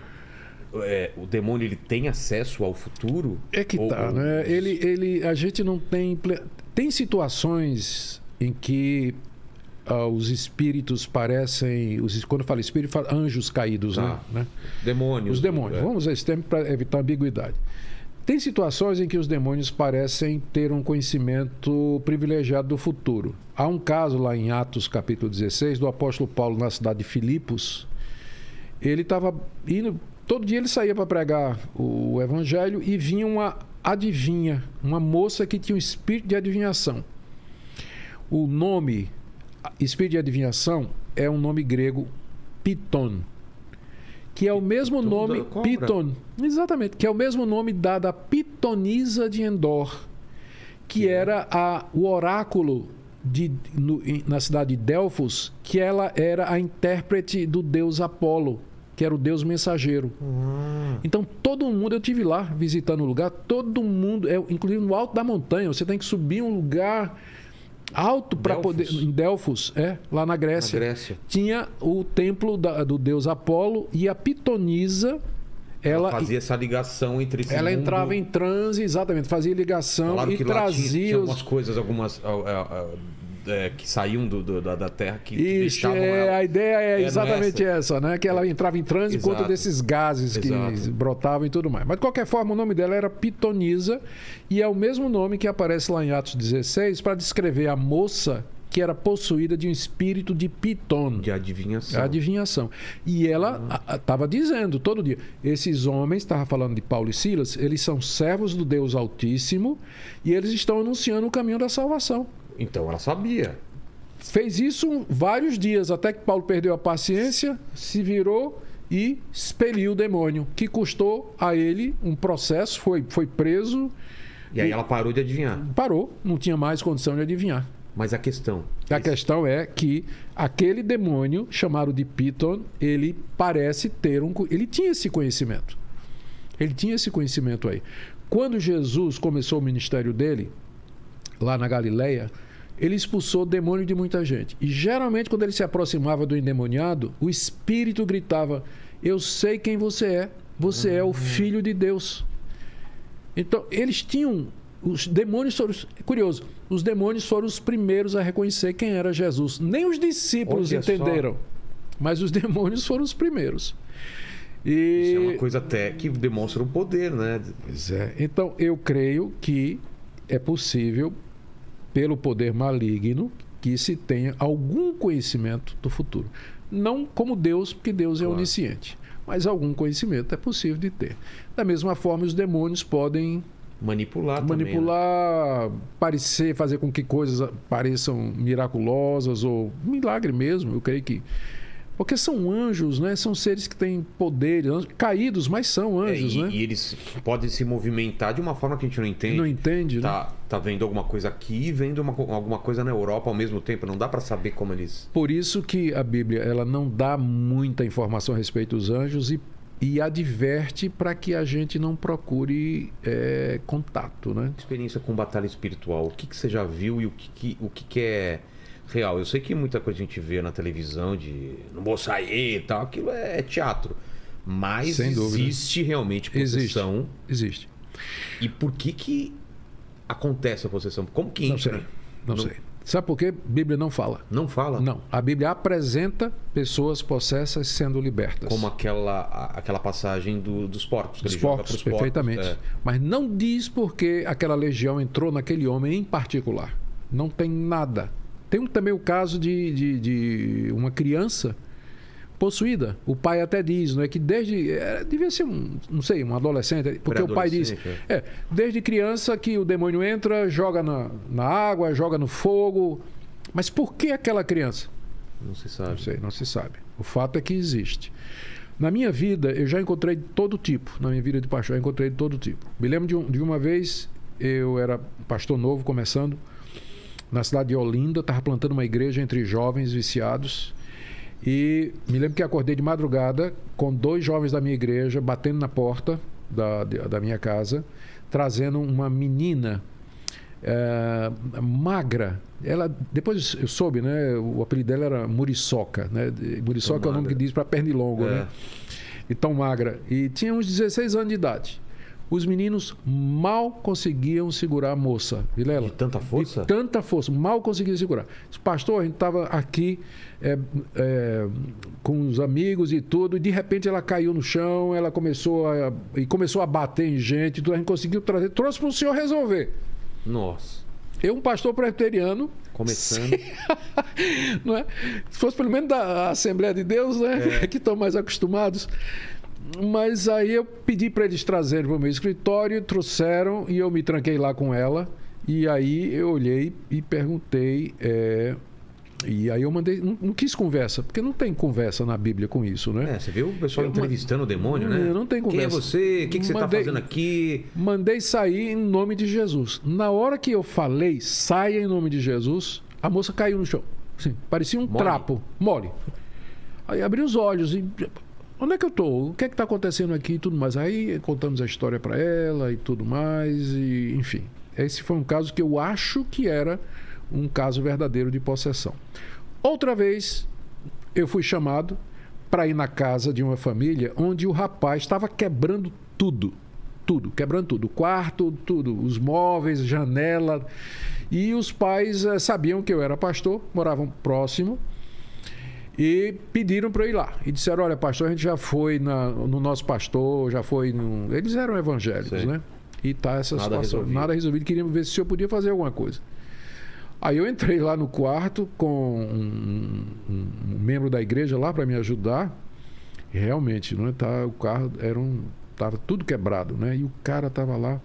O demônio, ele tem acesso ao futuro? É que né? A gente não tem... Tem situações em que os espíritos parecem... Quando eu falo espírito, eu falo anjos caídos, né? Demônios. Os demônios. Vamos usar esse termo para evitar ambiguidade. Tem situações em que os demônios parecem ter um conhecimento privilegiado do futuro. Há um caso lá em Atos, capítulo 16, do apóstolo Paulo na cidade de Filipos. Ele estava indo... Todo dia ele saía para pregar o evangelho e vinha uma adivinha, uma moça que tinha um espírito de adivinhação. O nome, espírito de adivinhação, é um nome grego, Piton, que é o mesmo nome... Piton, exatamente, que é o mesmo nome dado a Pitonisa de Endor, que era o oráculo na cidade de Delfos, que ela era a intérprete do deus Apolo. que era o Deus mensageiro. Então, todo mundo, eu estive lá visitando o lugar, todo mundo, inclusive no alto da montanha, você tem que subir um lugar alto para poder... Em Delfos, lá na Grécia. Tinha o templo do deus Apolo e a pitonisa. Ela fazia essa ligação entre esse Ela mundo... entrava em transe, exatamente, fazia ligação. Falaram e que trazia tinha algumas coisas, que saíam da Terra, que isso, deixavam ela... A ideia é exatamente essa, né? Que ela entrava em transe por conta desses gases que brotavam e tudo mais. Mas, de qualquer forma, o nome dela era Pitonisa, e é o mesmo nome que aparece lá em Atos 16 para descrever a moça que era possuída de um espírito de Piton. De adivinhação. E ela estava dizendo todo dia, esses homens, estava falando de Paulo e Silas, eles são servos do Deus Altíssimo e eles estão anunciando o caminho da salvação. Então ela sabia. Fez isso vários dias, até que Paulo perdeu a paciência, se virou e expeliu o demônio, que custou a ele um processo, foi preso. E aí ela parou de adivinhar. Parou, não tinha mais condição de adivinhar. Mas a questão... A questão é que aquele demônio, chamado de Piton, ele parece ter ele tinha esse conhecimento. Ele tinha esse conhecimento aí. Quando Jesus começou o ministério dele, lá na Galileia, ele expulsou o demônio de muita gente. E geralmente, quando ele se aproximava do endemoniado, o espírito gritava: eu sei quem você é. Você é o Filho de Deus. Então, eles tinham... Os demônios foram... Curioso, os demônios foram os primeiros a reconhecer quem era Jesus. Nem os discípulos entenderam, mas os demônios foram os primeiros. Isso é uma coisa até que demonstra o poder, né? Pois é. Então, eu creio que é possível, pelo poder maligno, que se tenha algum conhecimento do futuro. Não como Deus, porque Deus é onisciente. Mas algum conhecimento é possível de ter. Da mesma forma, os demônios podem... Manipular também, parecer, fazer com que coisas pareçam miraculosas ou milagre mesmo, eu creio que... Porque são anjos, né? São seres que têm poderes, caídos, mas são anjos, né? E eles podem se movimentar de uma forma que a gente não entende. Não entende, né? Tá vendo alguma coisa aqui e vendo alguma coisa na Europa ao mesmo tempo. Não dá para saber como eles... Por isso que a Bíblia ela não dá muita informação a respeito dos anjos e adverte para que a gente não procure contato, né? Experiência com batalha espiritual. O que você já viu e o que é real? Eu sei que muita coisa a gente vê na televisão de não vou sair e tal. Aquilo é teatro. Mas existe realmente possessão. Existe. E por que acontece a possessão? Como que entra? Não sei. Sabe por quê? A Bíblia não fala. Não fala? Não. A Bíblia apresenta pessoas possessas sendo libertas. Como aquela passagem dos porcos. Que dos porcos, perfeitamente. Mas não diz porque aquela legião entrou naquele homem em particular. Não tem nada. Tem também o caso de uma criança possuída. O pai até diz, não é que devia ser um adolescente, porque o pai diz, desde criança que o demônio entra, joga na água, joga no fogo. Mas por que aquela criança? Não se sabe. Não se sabe. O fato é que existe. Na minha vida, eu já encontrei de todo tipo. Na minha vida de pastor, eu encontrei de todo tipo. Me lembro de uma vez, eu era pastor novo, começando, na cidade de Olinda, estava plantando uma igreja entre jovens viciados. E me lembro que acordei de madrugada com 2 jovens da minha igreja batendo na porta da minha casa, trazendo uma menina magra. Ela, depois eu soube, né? O apelido dela era Muriçoca, né? Muriçoca é o nome que diz para pernilongo, né? E tão magra. E tinha uns 16 anos de idade. Os meninos mal conseguiam segurar a moça, Vilela. De tanta força? De tanta força, mal conseguiam segurar. Pastor, a gente estava aqui com os amigos e tudo, e de repente ela caiu no chão, ela começou a bater em gente, tudo, a gente conseguiu trazer, trouxe para o senhor resolver. Nossa. Eu, um pastor presbiteriano. Começando. Não é? Se fosse pelo menos da Assembleia de Deus, né? Que estão mais acostumados. Mas aí eu pedi para eles trazerem para o meu escritório, trouxeram e eu me tranquei lá com ela. E aí eu olhei e perguntei. E aí eu mandei. Não quis conversa, porque não tem conversa na Bíblia com isso, né? Você viu o pessoal entrevistando o demônio, né? Não tem conversa. Quem é você? O que você está fazendo aqui? Mandei sair em nome de Jesus. Na hora que eu falei, saia em nome de Jesus, a moça caiu no chão. Assim, parecia um trapo, mole. Aí abri os olhos e. onde é que eu tô? O que é que está acontecendo aqui e tudo mais? Aí contamos a história para ela e tudo mais, e enfim. Esse foi um caso que eu acho que era um caso verdadeiro de possessão. Outra vez, eu fui chamado para ir na casa de uma família onde o rapaz estava quebrando tudo. Tudo, quebrando tudo. O quarto, tudo. Os móveis, janela. E os pais sabiam que eu era pastor, moravam próximo. E pediram para eu ir lá. E disseram, olha, pastor, a gente já foi no nosso pastor, já foi no... Eles eram evangélicos, né? E tá essa situação. Nada resolvido. Queriam ver se eu podia fazer alguma coisa. Aí eu entrei lá no quarto com um membro da igreja lá para me ajudar. E realmente, né, o carro estava tudo quebrado, né? E o cara estava lá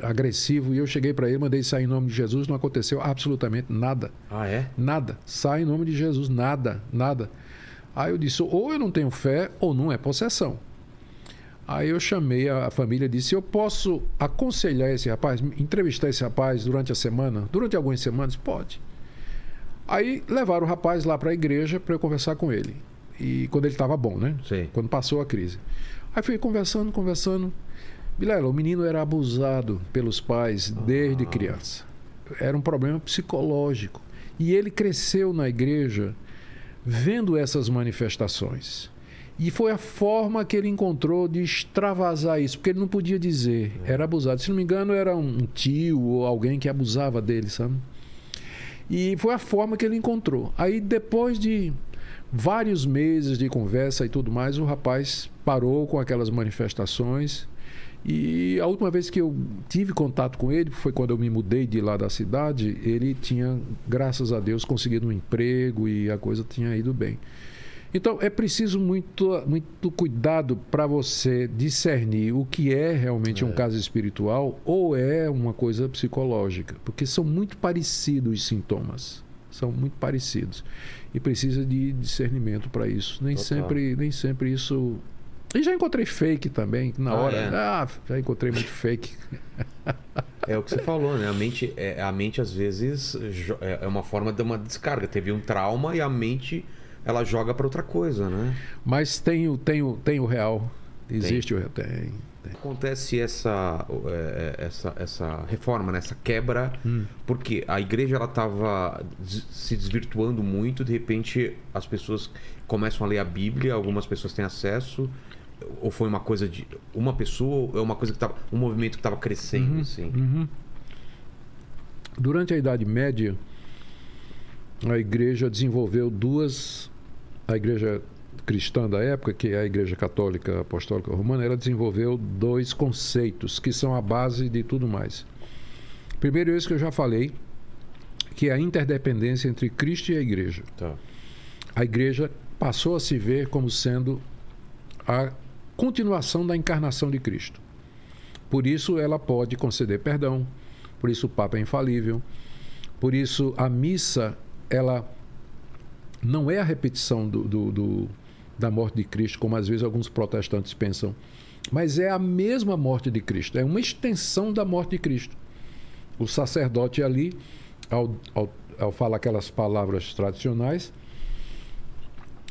agressivo. E eu cheguei para ele, mandei sair em nome de Jesus. Não aconteceu absolutamente nada. Ah, é? Nada. Sai em nome de Jesus. Nada. Nada. Aí eu disse, ou eu não tenho fé, ou não é possessão. Aí eu chamei a família e disse, eu posso aconselhar esse rapaz, entrevistar esse rapaz durante a semana? Durante algumas semanas? Pode. Aí levaram o rapaz lá para a igreja para eu conversar com ele. E quando ele estava bom, né? Sim. Quando passou a crise. Aí fui conversando. Vilela, o menino era abusado pelos pais desde criança. Era um problema psicológico. E ele cresceu na igreja vendo essas manifestações. E foi a forma que ele encontrou de extravasar isso, porque ele não podia dizer, era abusado. Se não me engano, era um tio ou alguém que abusava dele, sabe? E foi a forma que ele encontrou. Aí, depois de vários meses de conversa e tudo mais, o rapaz parou com aquelas manifestações. E a última vez que eu tive contato com ele, foi quando eu me mudei de lá da cidade, ele tinha, graças a Deus, conseguido um emprego e a coisa tinha ido bem. Então, é preciso muito cuidado para você discernir o que é realmente um caso espiritual ou é uma coisa psicológica, porque são muito parecidos os sintomas, são muito parecidos e precisa de discernimento para isso. Nem sempre isso... E já encontrei fake também, na hora. Já encontrei muito fake. É o que você falou, né? A mente às vezes é uma forma de uma descarga. Teve um trauma e a mente... ela joga para outra coisa, né? Mas tem o real. Existe o real. Tem. Acontece essa reforma, né? Essa quebra, porque a igreja ela estava se desvirtuando muito, de repente as pessoas começam a ler a Bíblia, algumas pessoas têm acesso, ou foi uma coisa de uma pessoa, ou é uma coisa que estava, um movimento que estava crescendo, assim? Durante a Idade Média, a igreja desenvolveu a igreja cristã da época, que é a Igreja Católica Apostólica Romana, ela desenvolveu 2 conceitos que são a base de tudo mais. Primeiro, esse que eu já falei, que é a interdependência entre Cristo e a igreja. Tá. A igreja passou a se ver como sendo a continuação da encarnação de Cristo. Por isso ela pode conceder perdão, por isso o Papa é infalível, por isso a missa, ela não é a repetição da morte de Cristo, como às vezes alguns protestantes pensam, mas é a mesma morte de Cristo, é uma extensão da morte de Cristo. O sacerdote ali, ao falar aquelas palavras tradicionais,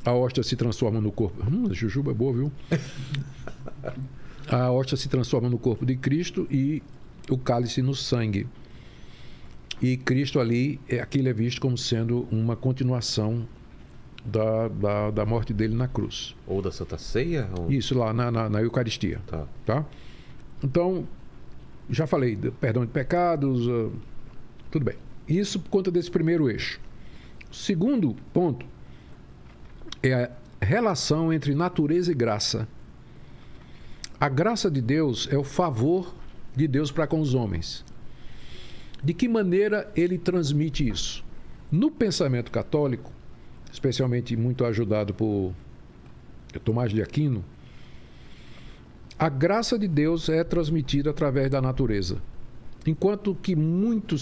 a hóstia se transforma no corpo... a jujuba é boa, viu? A hóstia se transforma no corpo de Cristo e o cálice no sangue. E Cristo ali, aquilo é visto como sendo uma continuação da morte dele na cruz. Ou da Santa Ceia? Ou... Isso, lá na Eucaristia. Tá? Então, já falei, perdão de pecados, tudo bem. Isso por conta desse primeiro eixo. O segundo ponto é a relação entre natureza e graça. A graça de Deus é o favor de Deus para com os homens. De que maneira ele transmite isso? No pensamento católico, especialmente muito ajudado por Tomás de Aquino, a graça de Deus é transmitida através da natureza. Enquanto que muito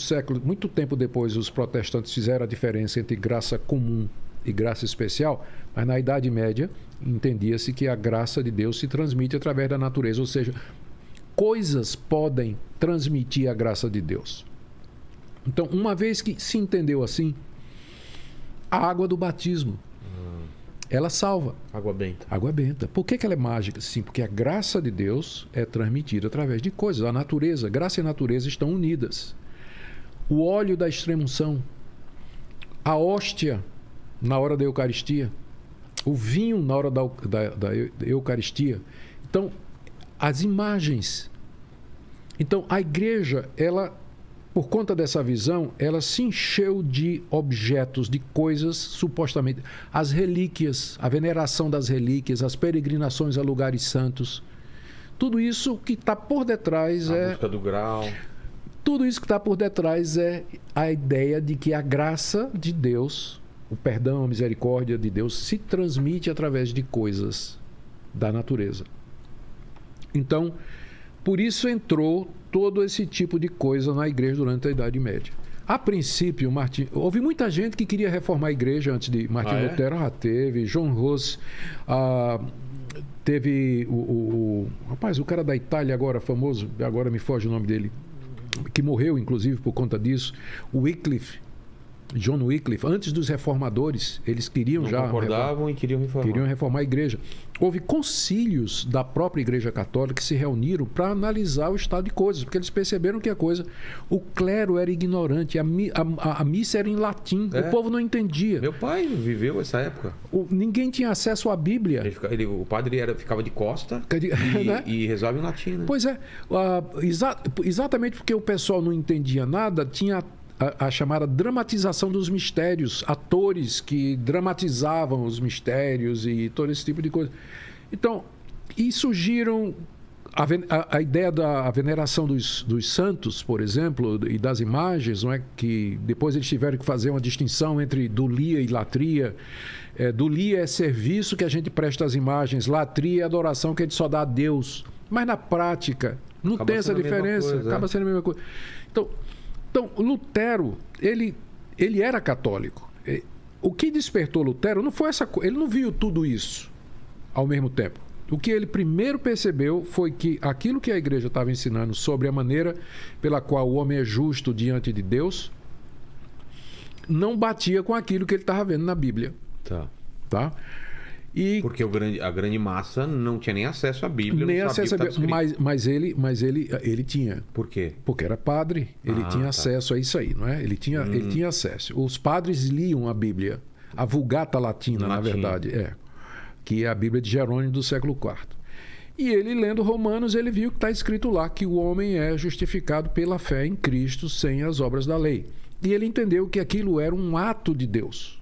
tempo depois os protestantes fizeram a diferença entre graça comum e graça especial, mas na Idade Média entendia-se que a graça de Deus se transmite através da natureza, ou seja, coisas podem transmitir a graça de Deus. Então, uma vez que se entendeu assim, a água do batismo ela salva. Água benta. Água benta. Por que ela é mágica? Sim, porque a graça de Deus é transmitida através de coisas. A natureza, graça e natureza estão unidas. O óleo da extrema-unção, a hóstia na hora da Eucaristia, o vinho na hora da Eucaristia. Então, as imagens. Então, a igreja, ela, por conta dessa visão, ela se encheu de objetos, de coisas supostamente. As relíquias, a veneração das relíquias, as peregrinações a lugares santos. Tudo isso que está por detrás A busca do grau. Tudo isso que está por detrás é a ideia de que a graça de Deus, o perdão, a misericórdia de Deus, se transmite através de coisas da natureza. Então, por isso entrou todo esse tipo de coisa na igreja durante a Idade Média. A princípio, houve muita gente que queria reformar a igreja antes de Martinho Lutero. Já teve, João Ros, teve rapaz, o cara da Itália agora, famoso, agora me foge o nome dele, que morreu, inclusive, por conta disso, o Wycliffe, John Wycliffe. Antes dos reformadores, eles queriam Não já... concordavam e queriam reformar. Queriam reformar a igreja. Houve concílios da própria Igreja Católica que se reuniram para analisar o estado de coisas, porque eles perceberam que a coisa... O clero era ignorante, a missa era em latim, o povo não entendia. Meu pai viveu essa época. Ninguém tinha acesso à Bíblia. O padre ficava de costa né? e rezava em latim, né? Pois é. Exatamente porque o pessoal não entendia nada, tinha a chamada dramatização dos mistérios, atores que dramatizavam os mistérios e todo esse tipo de coisa. Então, e surgiram a ideia da veneração dos santos, por exemplo, e das imagens, não é? Que depois eles tiveram que fazer uma distinção entre dulia e latria. Dulia é serviço que a gente presta às imagens, latria é adoração que a gente só dá a Deus. Mas na prática, não tem essa diferença, acaba sendo a mesma coisa. Então, Lutero, ele era católico. O que despertou Lutero não foi essa coisa. Ele não viu tudo isso ao mesmo tempo. O que ele primeiro percebeu foi que aquilo que a igreja estava ensinando sobre a maneira pela qual o homem é justo diante de Deus não batia com aquilo que ele estava vendo na Bíblia. Tá? Porque a grande massa não tinha nem acesso à Bíblia. Nem acesso à Bíblia. Mas ele tinha. Por quê? Porque era padre. Ele tinha acesso a isso aí, não é? Ele tinha acesso. Os padres liam a Bíblia. A Vulgata Latina, na verdade. Que é a Bíblia de Jerônimo do século IV. E ele, lendo Romanos, ele viu que está escrito lá que o homem é justificado pela fé em Cristo sem as obras da lei. E ele entendeu que aquilo era um ato de Deus.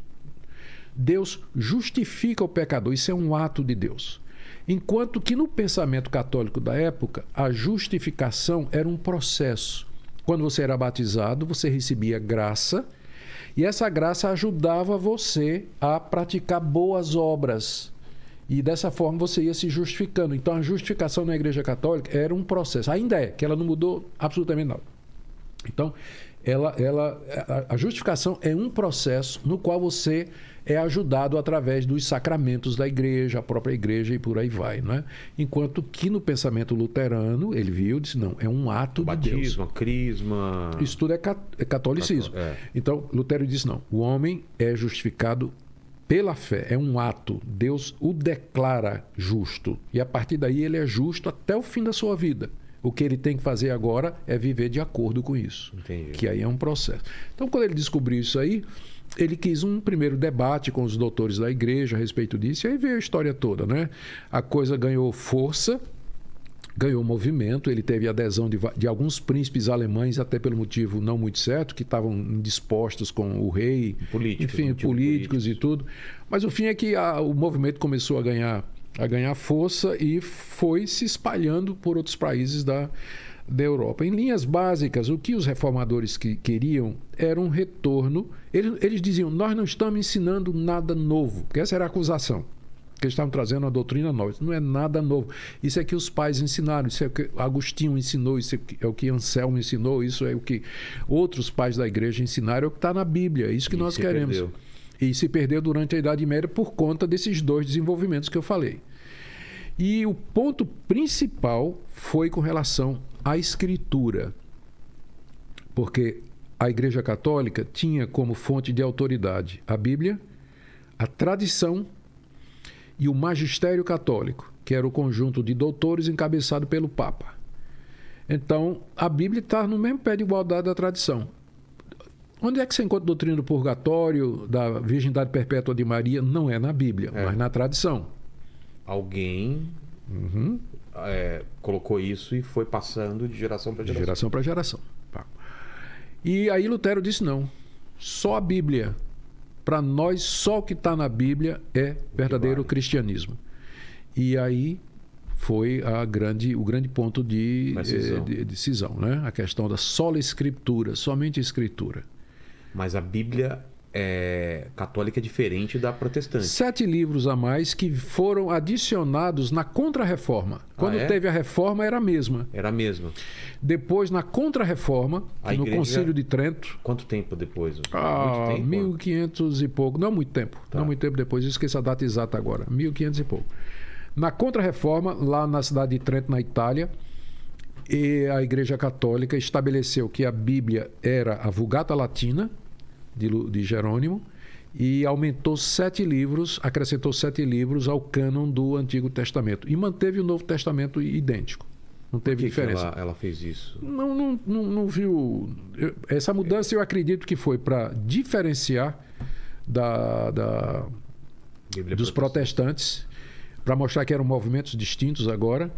Deus justifica o pecador, isso é um ato de Deus. Enquanto que no pensamento católico da época, a justificação era um processo. Quando você era batizado, você recebia graça, e essa graça ajudava você a praticar boas obras. E dessa forma você ia se justificando. Então a justificação na Igreja Católica era um processo. Ainda é, que ela não mudou absolutamente nada. Então, a justificação é um processo no qual você é ajudado através dos sacramentos da igreja, a própria igreja e por aí vai, não é? Enquanto que no pensamento luterano, ele viu e disse, não, é um ato de Deus. Batismo, crisma... Isso tudo é catolicismo. Então, Lutero disse, não, o homem é justificado pela fé, é um ato. Deus o declara justo. E a partir daí ele é justo até o fim da sua vida. O que ele tem que fazer agora é viver de acordo com isso. Entendi. Que aí é um processo. Então, quando ele descobriu isso aí, ele quis um primeiro debate com os doutores da igreja a respeito disso, e aí veio a história toda, né? A coisa ganhou força, ganhou movimento, ele teve adesão de alguns príncipes alemães, até pelo motivo não muito certo, que estavam indispostos com o rei, políticos e tudo. Mas o fim é que o movimento começou a ganhar força e foi se espalhando por outros países da Europa. Em linhas básicas, o que os reformadores queriam era um retorno. Eles diziam, nós não estamos ensinando nada novo, porque essa era a acusação, que eles estavam trazendo uma doutrina nova. Isso não é nada novo. Isso é que os pais ensinaram, isso é o que Agostinho ensinou, isso é o que Anselmo ensinou, isso é o que outros pais da igreja ensinaram, é o que está na Bíblia, é isso que nós queremos. E se perdeu durante a Idade Média por conta desses dois desenvolvimentos que eu falei. E o ponto principal foi com relação à Escritura. Porque a Igreja Católica tinha como fonte de autoridade a Bíblia, a tradição e o magistério católico, que era o conjunto de doutores encabeçado pelo Papa. Então, a Bíblia está no mesmo pé de igualdade da tradição. Onde é que você encontra a doutrina do purgatório, da virgindade perpétua de Maria? Não é na Bíblia, mas na tradição. Alguém colocou isso e foi passando de geração para geração. De geração para geração. Tá. E aí Lutero disse não. Só a Bíblia. Para nós, só o que está na Bíblia é verdadeiro cristianismo. E aí foi o grande ponto de cisão, né? A questão da sola escritura, somente escritura. Mas a Bíblia católica é diferente da protestante. 7 livros a mais que foram adicionados na Contra-Reforma. Quando teve a Reforma, era a mesma. Era a mesma. Depois, na Contra-Reforma, no Concílio de Trento... Quanto tempo depois? Muito tempo? 1500 e pouco. Não muito tempo. Tá. Não muito tempo depois. Esqueci a data exata agora. 1500 e pouco. Na Contra-Reforma, lá na cidade de Trento, na Itália, a Igreja Católica estabeleceu que a Bíblia era a Vulgata Latina, de Jerônimo, e aumentou 7 livros, acrescentou 7 livros ao cânon do Antigo Testamento. E manteve o Novo Testamento idêntico. Não teve diferença. Ela fez isso? Não viu... Essa mudança eu acredito que foi para diferenciar dos protestantes, para mostrar que eram movimentos distintos agora,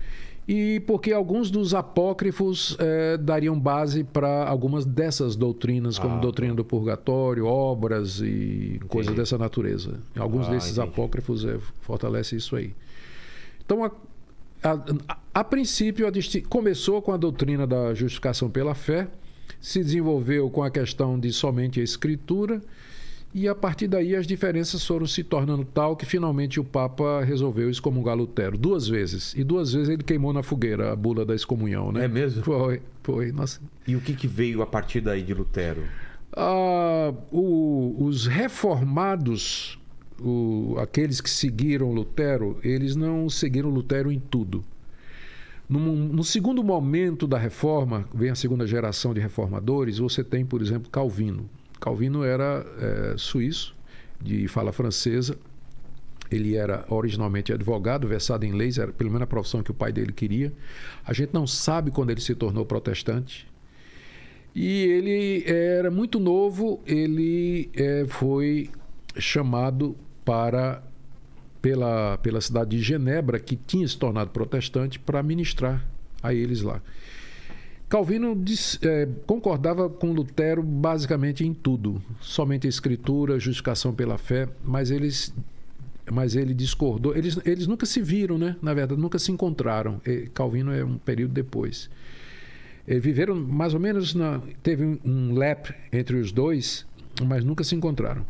e porque alguns dos apócrifos dariam base para algumas dessas doutrinas, como doutrina do purgatório, obras e coisas dessa natureza. Alguns desses apócrifos fortalecem isso aí. Então, a princípio, começou com a doutrina da justificação pela fé, se desenvolveu com a questão de somente a escritura, e a partir daí as diferenças foram se tornando tal que finalmente o Papa resolveu excomungar Lutero 2 vezes. E 2 vezes ele queimou na fogueira a bula da excomunhão, né? É mesmo? Foi. Nossa. E o que veio a partir daí de Lutero? Os reformados, aqueles que seguiram Lutero, eles não seguiram Lutero em tudo. No segundo momento da reforma, vem a segunda geração de reformadores, você tem, por exemplo, Calvino. Calvino era suíço, de fala francesa. Ele era originalmente advogado, versado em leis, era pelo menos a profissão que o pai dele queria. A gente não sabe quando ele se tornou protestante. E ele era muito novo, ele foi chamado pela cidade de Genebra, que tinha se tornado protestante, para ministrar a eles lá. Calvino concordava com Lutero basicamente em tudo, somente a escritura, justificação pela fé, mas ele discordou. Eles nunca se viram, né? Na verdade, nunca se encontraram. Calvino é um período depois. Viveram mais ou menos, teve um lap entre os dois, mas nunca se encontraram.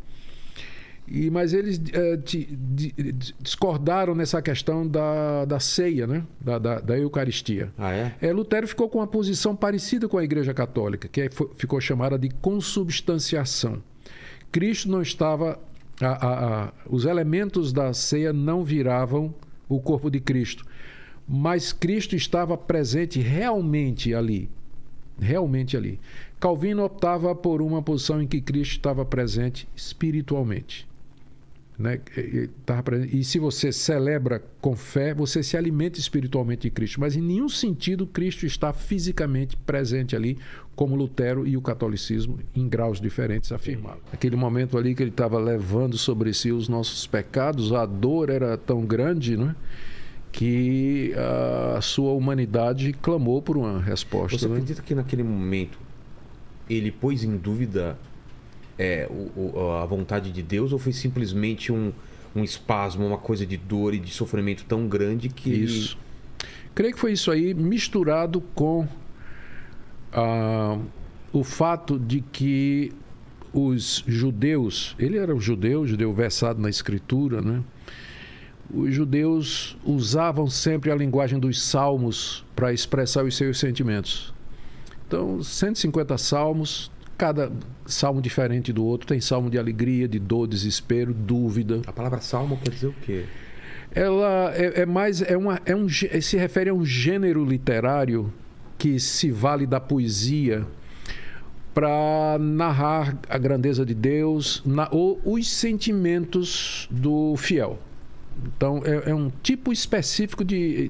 Mas eles discordaram nessa questão da ceia, né? da Eucaristia. Lutero ficou com uma posição parecida com a Igreja Católica, que ficou chamada de consubstanciação. Cristo não estava... os elementos da ceia não viravam o corpo de Cristo, mas Cristo estava presente realmente ali. Realmente ali. Calvino optava por uma posição em que Cristo estava presente espiritualmente. Né? E se você celebra com fé, você se alimenta espiritualmente de Cristo, mas em nenhum sentido Cristo está fisicamente presente ali, como Lutero e o catolicismo, em graus diferentes, afirmavam. Aquele momento ali que ele estava levando sobre si os nossos pecados, a dor era tão grande, né, que a sua humanidade clamou por uma resposta. Você acredita que naquele momento ele pôs em dúvida a vontade de Deus, ou foi simplesmente um espasmo, uma coisa de dor e de sofrimento tão grande que... Isso. Creio que foi isso aí, misturado com o fato de que os judeus... Ele era um judeu versado na escritura, né? Os judeus usavam sempre a linguagem dos salmos para expressar os seus sentimentos. Então, 150 salmos... Cada salmo diferente do outro. Tem salmo de alegria, de dor, desespero, dúvida. A palavra salmo quer dizer o quê? Ela se refere a um gênero literário que se vale da poesia para narrar a grandeza de Deus ou os sentimentos do fiel. Então, é um tipo específico de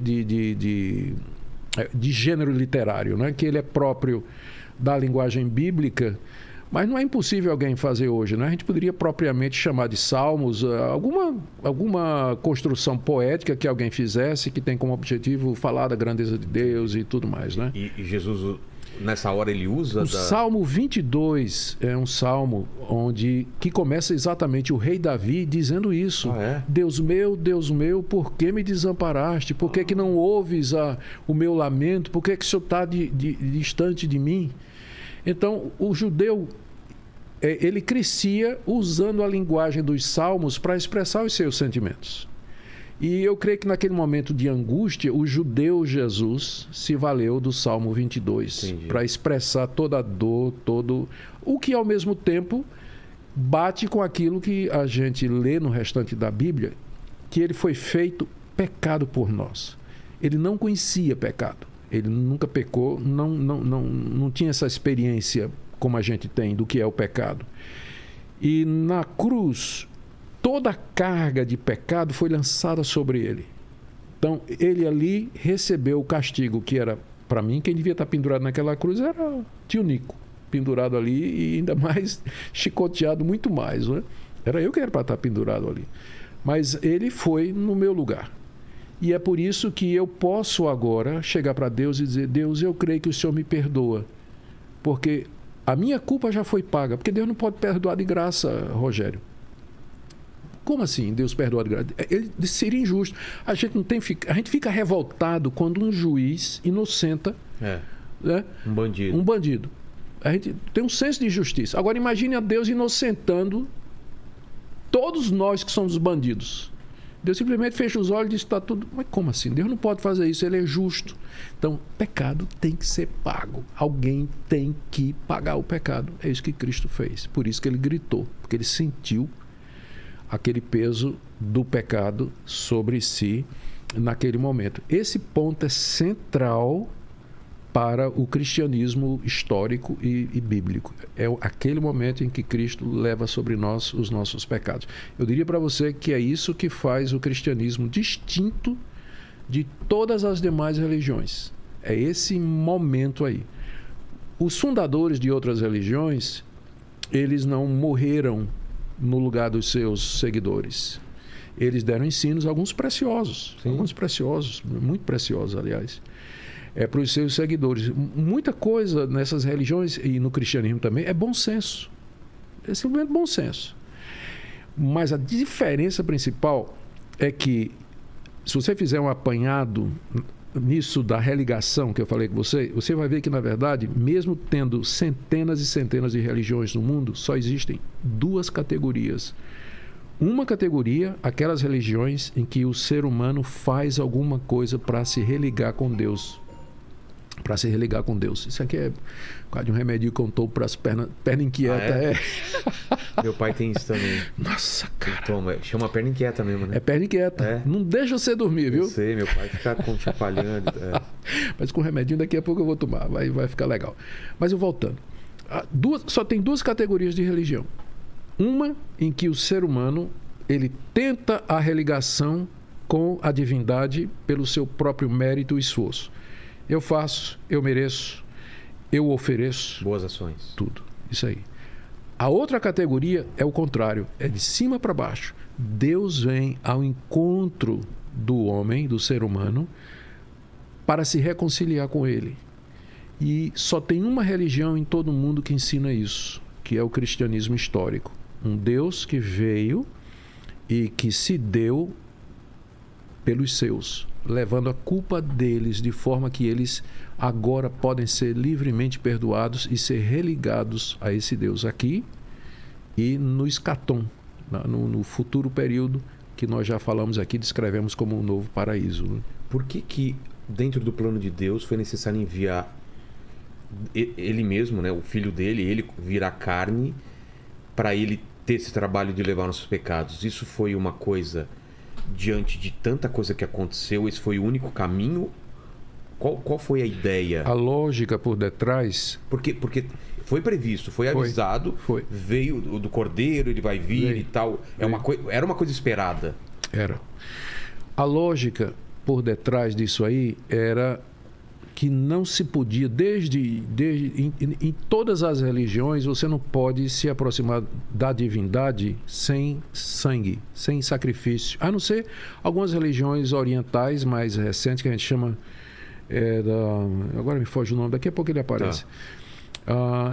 gênero literário, né? Que ele é próprio da linguagem bíblica, mas não é impossível alguém fazer hoje, né? A gente poderia propriamente chamar de salmos alguma construção poética que alguém fizesse, que tem como objetivo falar da grandeza de Deus e tudo mais, né? E Jesus, nessa hora, ele usa... O Salmo 22 é um salmo que começa exatamente o rei Davi dizendo isso. Deus meu, por que me desamparaste? Por que não ouves o meu lamento? Por que o Senhor está distante de mim? Então, o judeu, ele crescia usando a linguagem dos salmos para expressar os seus sentimentos. E eu creio que naquele momento de angústia, o judeu Jesus se valeu do Salmo 22 para expressar toda a dor, o que ao mesmo tempo bate com aquilo que a gente lê no restante da Bíblia, que ele foi feito pecado por nós. Ele não conhecia pecado. Ele nunca pecou, não tinha essa experiência como a gente tem do que é o pecado. E na cruz, toda a carga de pecado foi lançada sobre ele. Então, ele ali recebeu o castigo que era, para mim, quem devia estar pendurado naquela cruz era tio Nico, pendurado ali e ainda mais chicoteado muito mais, né? Era eu que era para estar pendurado ali. Mas ele foi no meu lugar. E é por isso que eu posso agora chegar para Deus e dizer: Deus, eu creio que o Senhor me perdoa, porque a minha culpa já foi paga. Porque Deus não pode perdoar de graça, Rogério. Como assim Deus perdoa de graça? Ele seria injusto. A gente fica revoltado quando um juiz inocenta, né? Um bandido. A gente tem um senso de justiça. Agora imagine a Deus inocentando todos nós que somos bandidos. Deus simplesmente fecha os olhos e diz: está tudo... Mas como assim? Deus não pode fazer isso, ele é justo. Então, pecado tem que ser pago. Alguém tem que pagar o pecado. É isso que Cristo fez. Por isso que ele gritou, porque ele sentiu aquele peso do pecado sobre si naquele momento. Esse ponto é central para o cristianismo histórico e bíblico. É aquele momento em que Cristo leva sobre nós os nossos pecados. Eu diria para você que é isso que faz o cristianismo distinto de todas as demais religiões. É esse momento aí. Os fundadores de outras religiões, eles não morreram no lugar dos seus seguidores. Eles deram ensinos, alguns preciosos, muito preciosos, aliás, para os seus seguidores. Muita coisa nessas religiões e no cristianismo também é bom senso. É simplesmente bom senso. Mas a diferença principal é que, se você fizer um apanhado nisso da religação que eu falei com você, você vai ver que, na verdade, mesmo tendo centenas e centenas de religiões no mundo, só existem duas categorias. Uma categoria, aquelas religiões em que o ser humano faz alguma coisa para se religar com Deus. Isso aqui é quase um remédio que eu tomo para as pernas inquieta. Meu pai tem isso também. Nossa, cara. Chama perna inquieta mesmo, né? É perna inquieta. Não deixa você dormir, viu? Eu sei, meu pai fica chacoalhando. Mas com o remedinho daqui a pouco eu vou tomar, vai ficar legal. Mas eu voltando. Só tem duas categorias de religião. Uma em que o ser humano ele tenta a religação com a divindade pelo seu próprio mérito e esforço. Eu faço, eu mereço, eu ofereço. Boas ações. Tudo. Isso aí. A outra categoria é o contrário. É de cima para baixo. Deus vem ao encontro do homem, do ser humano, para se reconciliar com ele. E só tem uma religião em todo o mundo que ensina isso, que é o cristianismo histórico. Um Deus que veio e que se deu pelos seus, levando a culpa deles, de forma que eles agora podem ser livremente perdoados e ser religados a esse Deus aqui e no escatom, no futuro período que nós já falamos aqui, descrevemos como um novo paraíso. Né? Por que dentro do plano de Deus foi necessário enviar ele mesmo, né, o filho dele, ele virar carne, para ele ter esse trabalho de levar nossos pecados? Isso foi uma coisa... Diante de tanta coisa que aconteceu, esse foi o único caminho? Qual foi a ideia? A lógica por detrás... Porque foi previsto, foi avisado, veio do Cordeiro, ele vai vir e tal. Era uma coisa esperada. Era. A lógica por detrás disso aí era que não se podia, em todas as religiões, você não pode se aproximar da divindade sem sangue, sem sacrifício. A não ser algumas religiões orientais mais recentes, que a gente chama... agora me foge o nome, daqui a pouco ele aparece.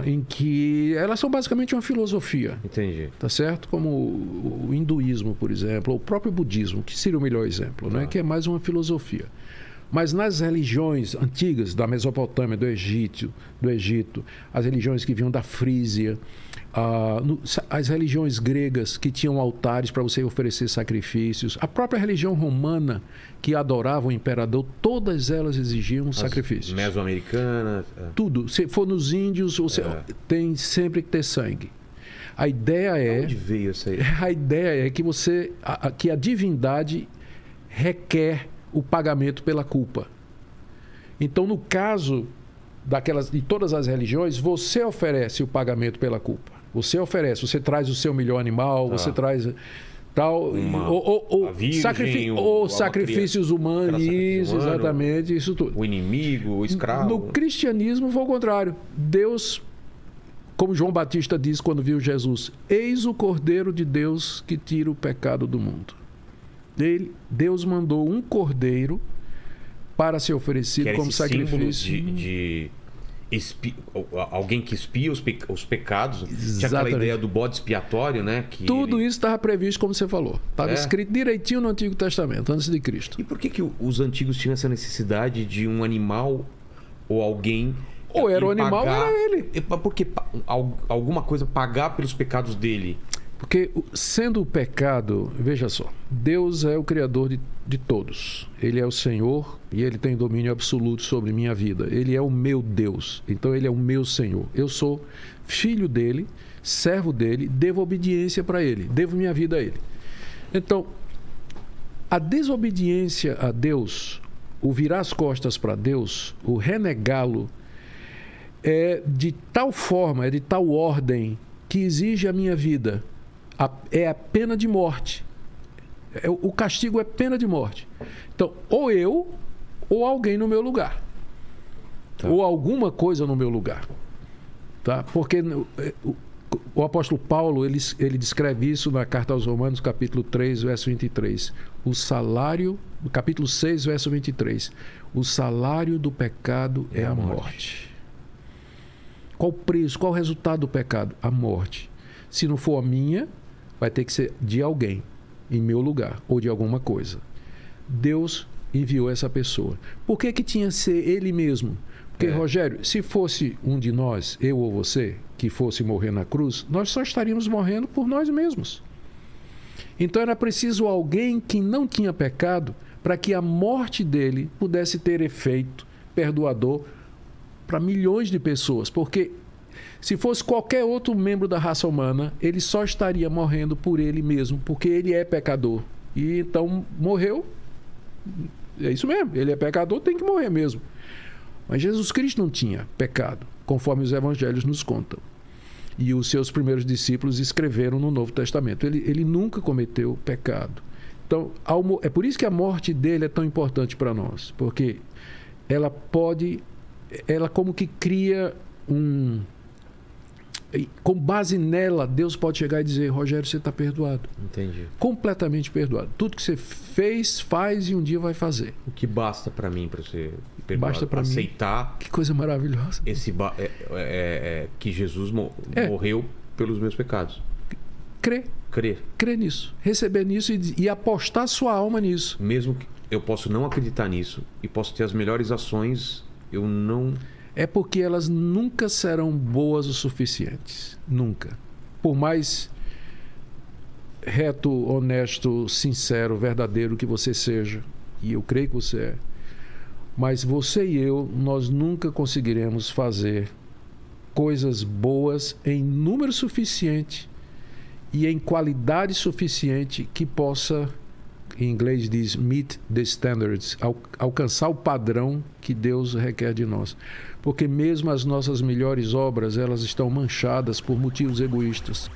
Em que elas são basicamente uma filosofia. Entendi. Tá certo? Como o hinduísmo, por exemplo, ou o próprio budismo, que seria o melhor exemplo, né? Que é mais uma filosofia. Mas nas religiões antigas da Mesopotâmia, do Egito, as religiões que vinham da Frísia, as religiões gregas que tinham altares para você oferecer sacrifícios, a própria religião romana que adorava o imperador, todas elas exigiam sacrifícios. Mesoamericanas. Tudo. Se for nos índios, você tem sempre que ter sangue. A ideia é... Onde veio isso aí? A ideia é que que a divindade requer o pagamento pela culpa. Então, no caso de todas as religiões, você oferece o pagamento pela culpa. Você traz o seu melhor animal, você traz tal, sacrifícios humanos, isso, exatamente, isso tudo. O inimigo, o escravo. No cristianismo foi o contrário. Deus, como João Batista diz quando viu Jesus, eis o Cordeiro de Deus que tira o pecado do mundo. Deus mandou um cordeiro para ser oferecido como sacrifício. De alguém que expia os pecados. Exatamente. Tinha aquela ideia do bode expiatório, né? Tudo isso estava previsto, como você falou. Estava escrito direitinho no Antigo Testamento, antes de Cristo. E por que os antigos tinham essa necessidade de um animal ou alguém... Ou era o animal ou era ele. Porque alguma coisa pagar pelos pecados dele... Porque, sendo o pecado, veja só, Deus é o Criador de todos. Ele é o Senhor e Ele tem domínio absoluto sobre minha vida. Ele é o meu Deus, então Ele é o meu Senhor. Eu sou filho dEle, servo dEle, devo obediência para Ele, devo minha vida a Ele. Então, a desobediência a Deus, o virar as costas para Deus, o renegá-lo, é de tal forma, é de tal ordem que exige a minha vida. É a pena de morte. O castigo é pena de morte. Então, ou eu, ou alguém no meu lugar. Tá. Ou alguma coisa no meu lugar. Tá? Porque o apóstolo Paulo, ele descreve isso na carta aos Romanos, capítulo 3, verso 23. No capítulo 6, verso 23. O salário do pecado é a morte. Qual o preço, qual o resultado do pecado? A morte. Se não for a minha, vai ter que ser de alguém, em meu lugar, ou de alguma coisa. Deus enviou essa pessoa. Por que tinha que ser ele mesmo? Porque, Rogério, se fosse um de nós, eu ou você, que fosse morrer na cruz, nós só estaríamos morrendo por nós mesmos. Então era preciso alguém que não tinha pecado para que a morte dele pudesse ter efeito perdoador para milhões de pessoas, porque se fosse qualquer outro membro da raça humana, ele só estaria morrendo por ele mesmo, porque ele é pecador. E então morreu. É isso mesmo, ele é pecador, tem que morrer mesmo. Mas Jesus Cristo não tinha pecado, conforme os evangelhos nos contam. E os seus primeiros discípulos escreveram no Novo Testamento. Ele nunca cometeu pecado. Então, é por isso que a morte dele é tão importante para nós, porque ela como que cria com base nela, Deus pode chegar e dizer: Rogério, você está perdoado. Entendi. Completamente perdoado. Tudo que você fez, faz e um dia vai fazer. O que basta para mim para ser perdoado? Basta para aceitar. Mim. Que coisa maravilhosa. Que Jesus morreu pelos meus pecados. Crer nisso. Receber nisso e apostar sua alma nisso. Mesmo que eu possa não acreditar nisso e posso ter as melhores ações, eu não... É porque elas nunca serão boas o suficientes. Nunca. Por mais reto, honesto, sincero, verdadeiro que você seja, e eu creio que você é, mas você e eu, nós nunca conseguiremos fazer coisas boas em número suficiente e em qualidade suficiente que possa, em inglês diz, meet the standards, alcançar o padrão que Deus requer de nós. Porque mesmo as nossas melhores obras, elas estão manchadas por motivos egoístas.